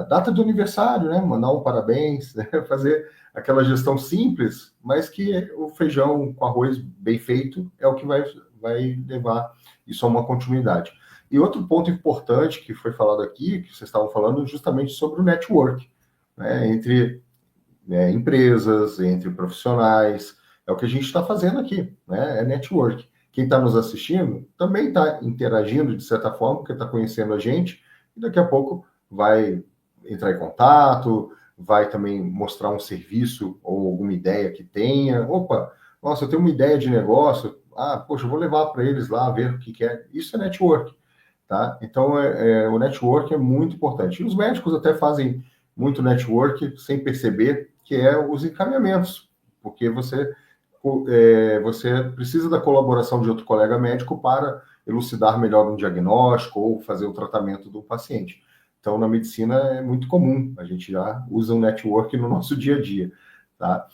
data de aniversário, né? Mandar um parabéns, né? Fazer aquela gestão simples, mas que o feijão com arroz bem feito é o que vai levar isso a uma continuidade. E outro ponto importante que foi falado aqui, que vocês estavam falando justamente sobre o network, né? Entre empresas, entre profissionais, é o que a gente está fazendo aqui, né? É network. Quem está nos assistindo também está interagindo de certa forma, porque está conhecendo a gente, e daqui a pouco vai entrar em contato, vai também mostrar um serviço ou alguma ideia que tenha. Opa, nossa, eu tenho uma ideia de negócio, poxa, eu vou levar para eles lá, ver o que é. Isso é network, tá? Então, o network é muito importante. E os médicos até fazem muito network sem perceber, que é os encaminhamentos, porque você precisa da colaboração de outro colega médico para elucidar melhor um diagnóstico ou fazer o tratamento do paciente. Então, na medicina é muito comum, a gente já usa o network no nosso dia a dia, tá?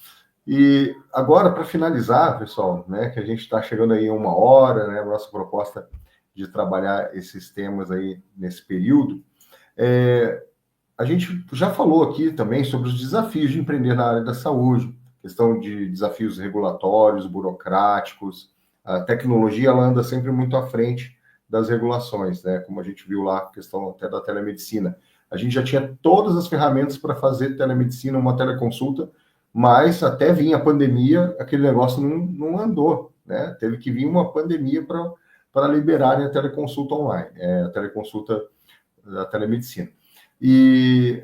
E agora, para finalizar, pessoal, né, que a gente está chegando aí a 1 hora, né, a nossa proposta de trabalhar esses temas aí nesse período, a gente já falou aqui também sobre os desafios de empreender na área da saúde, questão de desafios regulatórios, burocráticos. A tecnologia ela anda sempre muito à frente das regulações, né? Como a gente viu lá, a questão até da telemedicina. A gente já tinha todas as ferramentas para fazer telemedicina, uma teleconsulta, mas até vir a pandemia, aquele negócio não andou, né? Teve que vir uma pandemia para liberarem a teleconsulta online, a teleconsulta da telemedicina. E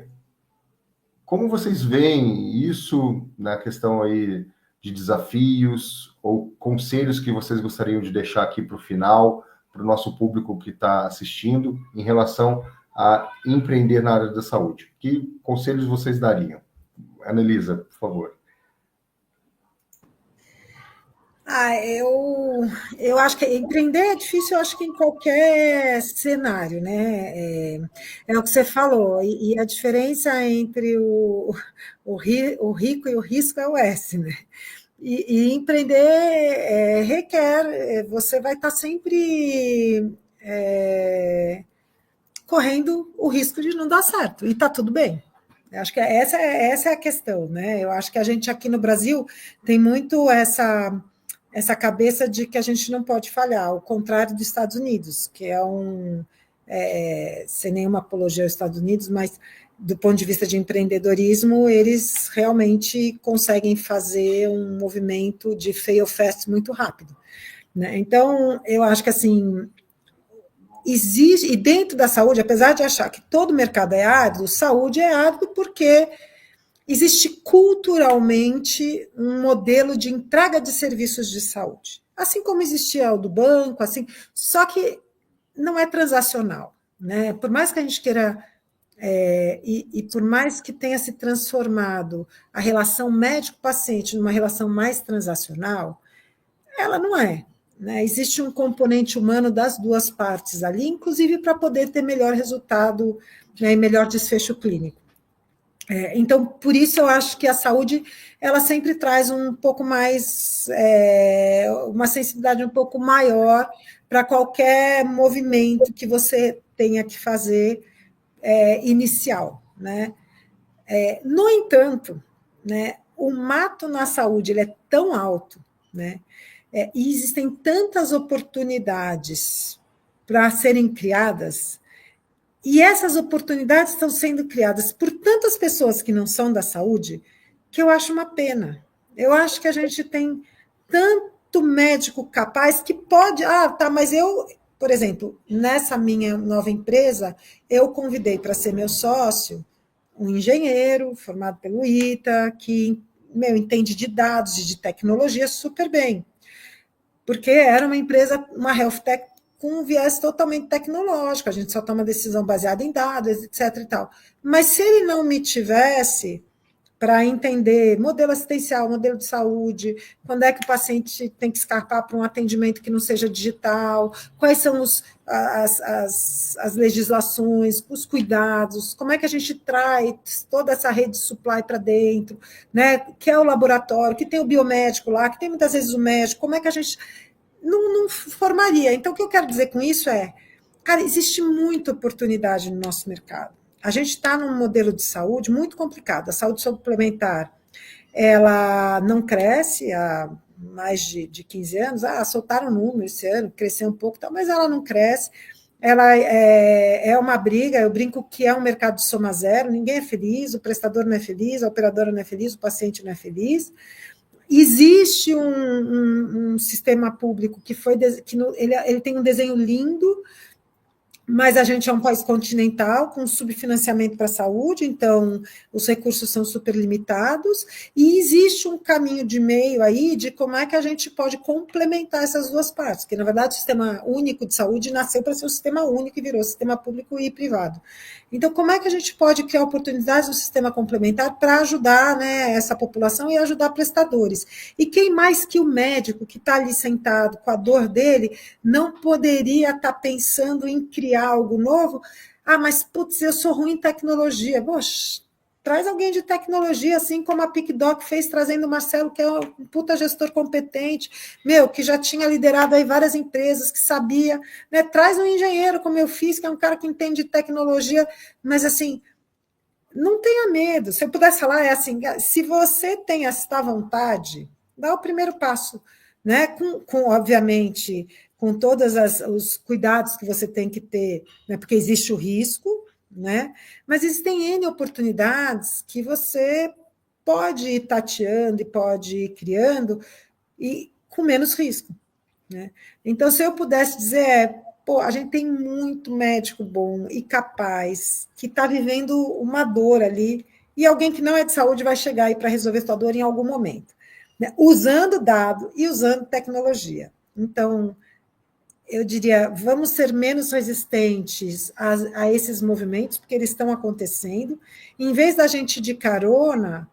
como vocês veem isso na questão aí de desafios ou conselhos que vocês gostariam de deixar aqui para o final, para o nosso público que está assistindo, em relação a empreender na área da saúde? Que conselhos vocês dariam? Annelisa, por favor. Eu acho que empreender é difícil, eu acho que em qualquer cenário, né? É o que você falou, e a diferença entre o rico e o risco é o S, né? E empreender requer, você vai estar sempre correndo o risco de não dar certo, e está tudo bem, Eu acho que essa é a questão, né? Eu acho que a gente aqui no Brasil tem muito essa cabeça de que a gente não pode falhar, ao contrário dos Estados Unidos, que sem nenhuma apologia aos Estados Unidos, mas do ponto de vista de empreendedorismo, eles realmente conseguem fazer um movimento de fail fast muito rápido, né? Então, eu acho que assim, existe, e dentro da saúde, apesar de achar que todo mercado é árido, saúde é árido porque existe culturalmente um modelo de entrega de serviços de saúde, assim como existia o do banco, assim, só que não é transacional, né? Por mais que a gente queira, e por mais que tenha se transformado a relação médico-paciente numa relação mais transacional, ela não é. Né? Existe um componente humano das duas partes ali, inclusive para poder ter melhor resultado, né, e melhor desfecho clínico. Então, por isso eu acho que a saúde ela sempre traz um pouco mais, uma sensibilidade um pouco maior para qualquer movimento que você tenha que fazer inicial. Né? No entanto, né, o mato na saúde ele é tão alto, né, e existem tantas oportunidades para serem criadas, e essas oportunidades estão sendo criadas por tantas pessoas que não são da saúde, que eu acho uma pena. Eu acho que a gente tem tanto médico capaz que pode... mas eu, por exemplo, nessa minha nova empresa, eu convidei para ser meu sócio um engenheiro formado pelo ITA, que entende de dados e de tecnologia super bem, porque era uma empresa, uma health tech com um viés totalmente tecnológico, a gente só toma decisão baseada em dados, etc. e tal. Mas se ele não me tivesse para entender modelo assistencial, modelo de saúde, quando é que o paciente tem que escapar para um atendimento que não seja digital, quais são as legislações, os cuidados, como é que a gente traz toda essa rede de supply para dentro, né? Que é o laboratório, que tem o biomédico lá, que tem muitas vezes o médico, como é que a gente não formaria? Então, o que eu quero dizer com isso cara, existe muita oportunidade no nosso mercado. A gente está num modelo de saúde muito complicado. A saúde suplementar, ela não cresce há mais de 15 anos. Soltaram número esse ano, cresceu um pouco, mas ela não cresce. Ela é uma briga, eu brinco que é um mercado de soma zero, ninguém é feliz, o prestador não é feliz, a operadora não é feliz, o paciente não é feliz. Existe um sistema público que ele tem um desenho lindo, mas a gente é um país continental com subfinanciamento para a saúde, então os recursos são super limitados, e existe um caminho de meio aí de como é que a gente pode complementar essas duas partes, que na verdade o Sistema Único de Saúde nasceu para ser um sistema único e virou sistema público e privado. Então, como é que a gente pode criar oportunidades no sistema complementar para ajudar, né, essa população e ajudar prestadores? E quem mais que o médico que está ali sentado com a dor dele não poderia estar pensando em criar algo novo? Mas, putz, eu sou ruim em tecnologia. Poxa, traz alguém de tecnologia, assim como a PicDoc fez, trazendo o Marcelo, que é um puta gestor competente, que já tinha liderado aí várias empresas, que sabia, né? Traz um engenheiro, como eu fiz, que é um cara que entende de tecnologia, mas assim, não tenha medo. Se eu pudesse falar, é assim, se você tem esta vontade, dá o primeiro passo, né? Obviamente, com todos os cuidados que você tem que ter, né? Porque existe o risco, né? Mas existem N oportunidades que você pode ir tateando e pode ir criando e com menos risco, né? Então, se eu pudesse dizer, a gente tem muito médico bom e capaz que está vivendo uma dor ali, e alguém que não é de saúde vai chegar aí para resolver sua dor em algum momento, né? Usando dado e usando tecnologia. Então, eu diria, vamos ser menos resistentes a esses movimentos, porque eles estão acontecendo. Em vez da gente ir de carona,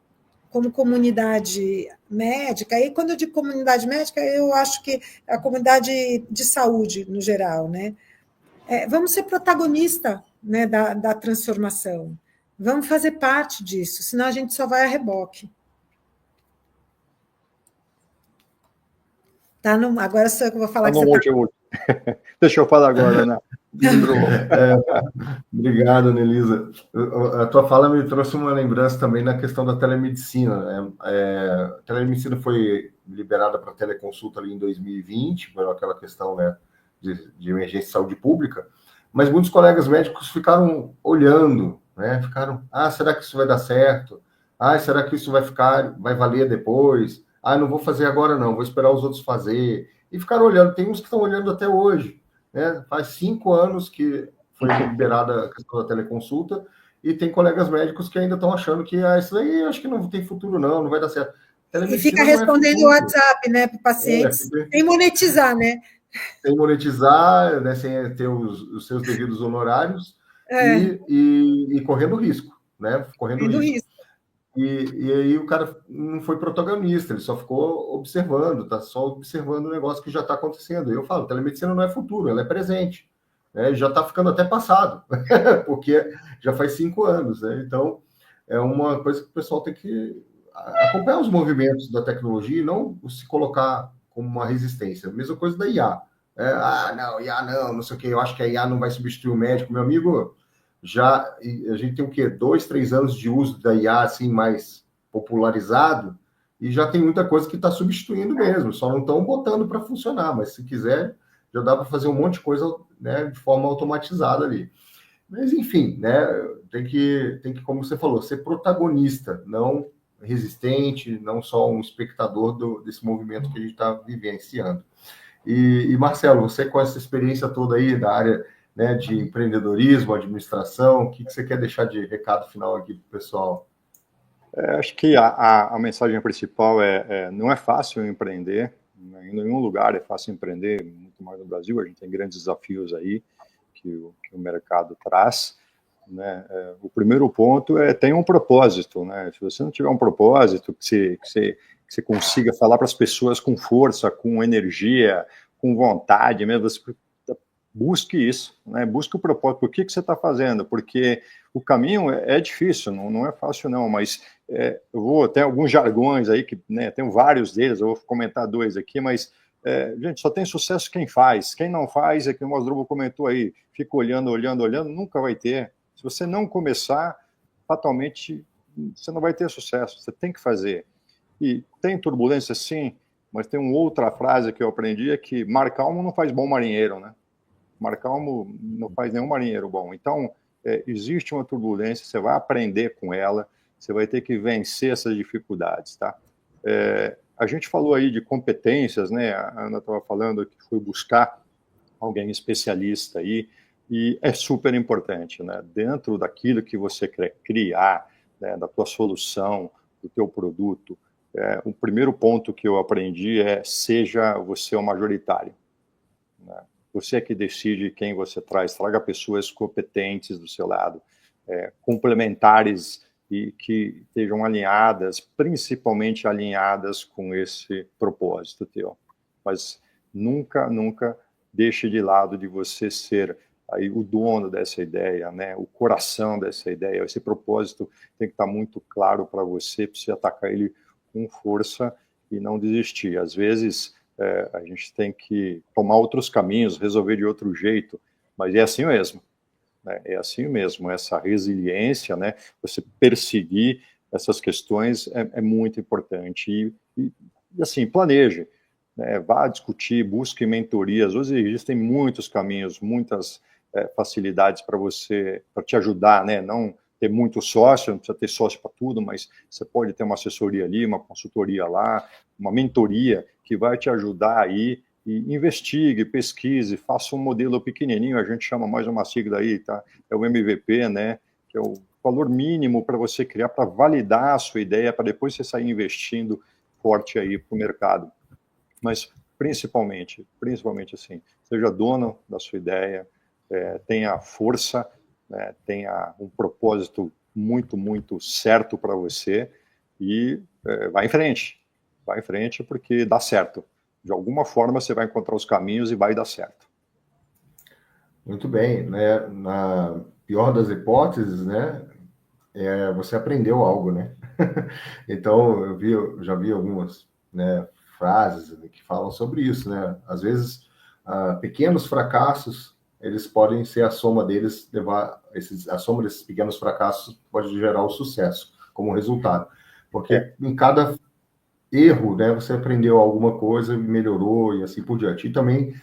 como comunidade médica, e quando eu digo comunidade médica, eu acho que é a comunidade de saúde, no geral, né? Vamos ser protagonista, né, da transformação. Vamos fazer parte disso, senão a gente só vai a reboque. Agora sou eu que vou falar que você Deixa eu falar agora, né? Obrigado, Nelisa. A tua fala me trouxe uma lembrança também na questão da telemedicina, né? A telemedicina foi liberada para teleconsulta ali em 2020, por aquela questão, né, de emergência de saúde pública, mas muitos colegas médicos ficaram olhando, né? Ficaram, será que isso vai dar certo? Será que isso vai valer depois? Não vou fazer agora não, vou esperar os outros fazer. E ficaram olhando, tem uns que estão olhando até hoje, né? Faz 5 anos que foi liberada a questão da teleconsulta, e tem colegas médicos que ainda estão achando que isso aí acho que não tem futuro, não vai dar certo. E fica respondendo o WhatsApp, né, para pacientes, sem monetizar, né? Sem monetizar, né, sem ter os seus devidos honorários, e correndo risco, né? Correndo risco. E aí o cara não foi protagonista, ele só ficou observando, está só observando o negócio que já está acontecendo. Eu falo, telemedicina não é futuro, ela é presente. Já está ficando até passado, porque já faz 5 anos, né? Então, é uma coisa que o pessoal tem que acompanhar os movimentos da tecnologia e não se colocar como uma resistência. Mesma coisa da IA. Não, IA não sei o quê, eu acho que a IA não vai substituir o médico. Meu amigo, a gente tem o quê? 2, 3 anos de uso da IA, assim, mais popularizado, e já tem muita coisa que está substituindo mesmo, só não estão botando para funcionar, mas se quiser, já dá para fazer um monte de coisa, né, de forma automatizada ali. Mas, enfim, né, tem que, como você falou, ser protagonista, não resistente, não só um espectador desse movimento que a gente está vivenciando. E, Marcelo, você com essa experiência toda aí da área, né, de empreendedorismo, administração, o que você quer deixar de recado final aqui para o pessoal? Acho que a mensagem principal não é fácil empreender, em nenhum lugar é fácil empreender, muito mais no Brasil, a gente tem grandes desafios aí que o mercado traz, né? O primeiro ponto ter um propósito, né? Se você não tiver um propósito, que você consiga falar para as pessoas com força, com energia, com vontade mesmo, você busque isso, né? Busque o propósito, por que você está fazendo, porque o caminho é difícil, não é fácil não, mas tem alguns jargões aí, que, né, tenho vários deles, eu vou comentar 2 aqui, mas, gente, só tem sucesso quem faz, quem não faz, que o Asdrubal comentou aí, fica olhando, nunca vai ter. Se você não começar, fatalmente, você não vai ter sucesso, você tem que fazer. E tem turbulência, sim, mas tem uma outra frase que eu aprendi, é que mar calmo não faz bom marinheiro, né? Mar calmo não faz nenhum marinheiro bom. Então, existe uma turbulência, você vai aprender com ela, você vai ter que vencer essas dificuldades, tá? A gente falou aí de competências, né? A Ana estava falando que foi buscar alguém especialista aí, e é super importante, né? Dentro daquilo que você quer criar, né, da tua solução, do teu produto, o primeiro ponto que eu aprendi seja você o majoritário, né? Você é que decide quem você traz, traga pessoas competentes do seu lado, complementares e que estejam alinhadas, principalmente alinhadas com esse propósito teu. Mas nunca deixe de lado de você ser aí o dono dessa ideia, né? O coração dessa ideia. Esse propósito tem que estar muito claro para você atacar ele com força e não desistir. Às vezes, a gente tem que tomar outros caminhos, resolver de outro jeito, mas é assim mesmo, né? É assim mesmo, essa resiliência, né? Você perseguir essas questões é muito importante. E assim, planeje, né? Vá discutir, busque mentorias. Hoje existem muitos caminhos, muitas facilidades para te ajudar, né? Não ter muito sócio, não precisa ter sócio para tudo, mas você pode ter uma assessoria ali, uma consultoria lá, uma mentoria que vai te ajudar aí, e investigue, pesquise, faça um modelo pequenininho, a gente chama mais uma sigla aí, tá? É o MVP, né? Que é o valor mínimo para você criar, para validar a sua ideia, para depois você sair investindo forte aí para o mercado. Mas principalmente assim, seja dono da sua ideia, tenha força, né, tenha um propósito muito certo para você e vai em frente porque dá certo. De alguma forma você vai encontrar os caminhos e vai dar certo. Muito bem, né? Na pior das hipóteses, né? Você aprendeu algo, né? Então, eu já vi algumas, né, frases que falam sobre isso, né? Às vezes, pequenos fracassos eles podem ser a soma deles, a soma desses pequenos fracassos pode gerar o sucesso como resultado. Porque em cada erro, né, você aprendeu alguma coisa, melhorou e assim por diante. E também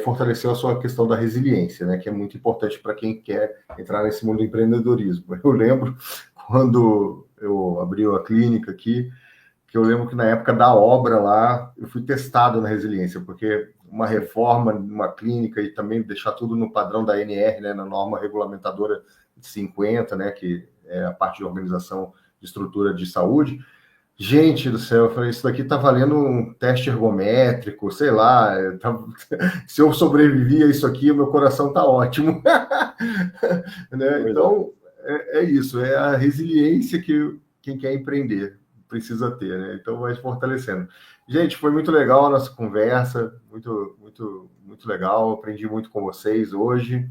fortaleceu a sua questão da resiliência, né, que é muito importante para quem quer entrar nesse mundo do empreendedorismo. Eu lembro quando eu abri a clínica aqui, que eu lembro que na época da obra lá, eu fui testado na resiliência, porque uma reforma numa clínica e também deixar tudo no padrão da ANR, né, na norma regulamentadora de 50, né, que é a parte de organização de estrutura de saúde. Gente do céu, eu falei, isso daqui tá valendo um teste ergométrico, sei lá, se eu sobrevivi a isso aqui, o meu coração tá ótimo. Né? Então, é isso, é a resiliência que quem quer empreender precisa ter, né? Então, vai fortalecendo. Gente, foi muito legal a nossa conversa, muito legal, aprendi muito com vocês hoje,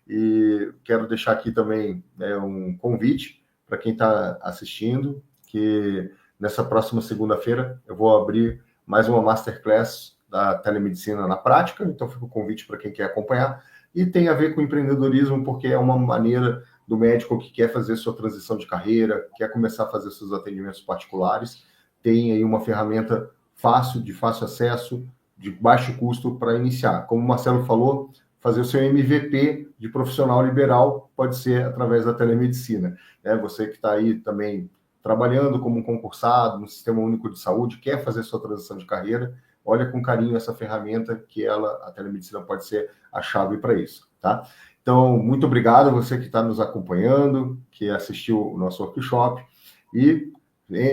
e quero deixar aqui também, né, um convite para quem está assistindo, que nessa próxima segunda-feira eu vou abrir mais uma masterclass da telemedicina na prática, então fica o convite para quem quer acompanhar, e tem a ver com empreendedorismo, porque é uma maneira do médico que quer fazer sua transição de carreira, quer começar a fazer seus atendimentos particulares, tem aí uma ferramenta fácil, de fácil acesso, de baixo custo para iniciar. Como o Marcelo falou, fazer o seu MVP de profissional liberal pode ser através da telemedicina. Né? Você que está aí também trabalhando como um concursado no Sistema Único de Saúde, quer fazer sua transição de carreira, olha com carinho essa ferramenta que a telemedicina pode ser a chave para isso, tá? Então, muito obrigado a você que está nos acompanhando, que assistiu o nosso workshop, e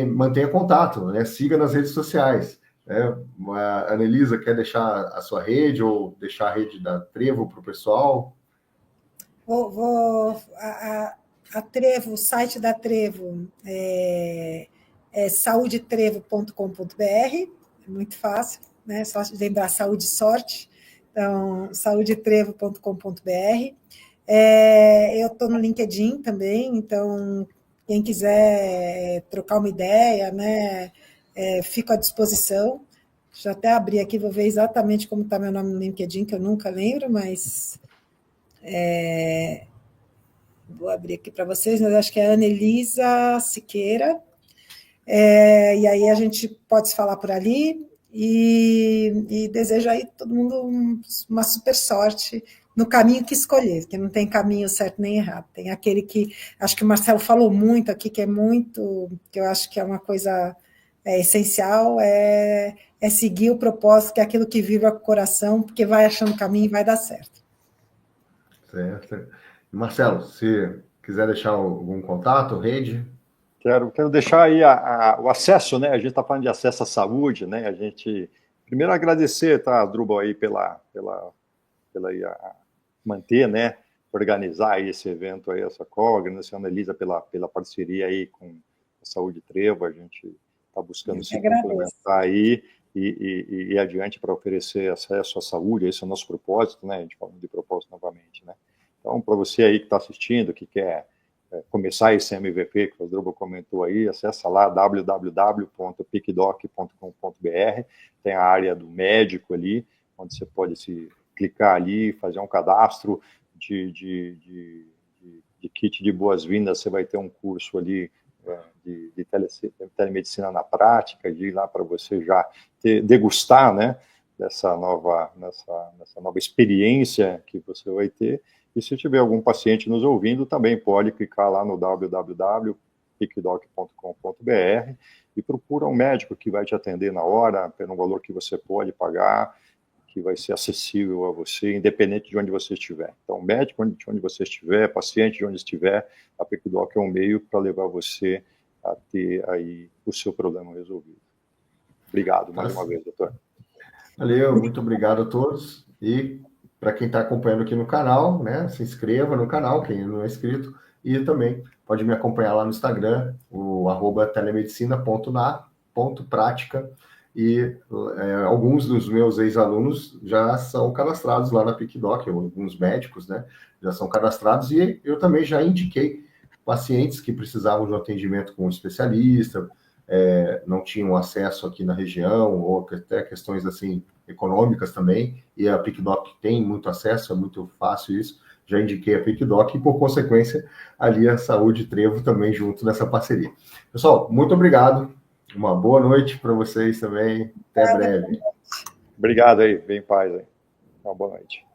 mantenha contato, né? Siga nas redes sociais. Né? A Anelisa quer deixar a sua rede ou deixar a rede da Trevo para o pessoal? A Trevo, o site da Trevo é saudetrevo.com.br, é muito fácil, né? Só lembrar saúde e sorte. Então, saudetrevo.com.br. Eu estou no LinkedIn também, então, quem quiser trocar uma ideia, né, fico à disposição. Já até abri aqui, vou ver exatamente como está meu nome no LinkedIn, que eu nunca lembro, mas vou abrir aqui para vocês, mas acho que é Anelisa Siqueira. E aí a gente pode se falar por ali. E desejo aí todo mundo uma super sorte no caminho que escolher, que não tem caminho certo nem errado. Tem aquele que, acho que o Marcelo falou muito aqui, que eu acho que é uma coisa essencial, é seguir o propósito, que é aquilo que vibra com o coração, porque vai achando o caminho e vai dar certo. Certo. Marcelo, se quiser deixar algum contato, rede... Quero deixar aí o acesso, né? A gente está falando de acesso à saúde, né? A gente primeiro agradecer, tá, Drubal, aí pela manter, né? Organizar aí esse evento aí, essa call, agradecer a Anelisa pela parceria aí com a Saúde Trevo, a gente está buscando se complementar aí e adiante para oferecer acesso à saúde, esse é o nosso propósito, né? A gente falando de propósito novamente, né? Então, para você aí que está assistindo, que quer começar esse MVP que o Drubal comentou aí, acessa lá www.picdoc.com.br, tem a área do médico ali, onde você pode clicar ali, fazer um cadastro de kit de boas-vindas, você vai ter um curso ali de telemedicina na prática, de ir lá para você já degustar, né, dessa nova experiência que você vai ter. E se tiver algum paciente nos ouvindo, também pode clicar lá no www.picdoc.com.br e procura um médico que vai te atender na hora, pelo valor que você pode pagar, que vai ser acessível a você, independente de onde você estiver. Então, médico de onde você estiver, paciente de onde estiver, a PicDoc é um meio para levar você a ter aí o seu problema resolvido. Obrigado mais uma vez, doutor. Valeu, muito obrigado a todos. E para quem está acompanhando aqui no canal, né, se inscreva no canal, quem não é inscrito, e também pode me acompanhar lá no Instagram, o @telemedicina.na.prática, e alguns dos meus ex-alunos já são cadastrados lá na PicDoc, alguns médicos, né, já são cadastrados, e eu também já indiquei pacientes que precisavam de um atendimento com um especialista, não tinham acesso aqui na região, ou até questões assim econômicas também, e a PicDoc tem muito acesso, é muito fácil isso. Já indiquei a PicDoc e, por consequência, ali a Saúde Trevo também junto nessa parceria. Pessoal, muito obrigado. Uma boa noite para vocês também. Até breve. Obrigado aí. Vem em paz aí. Uma boa noite.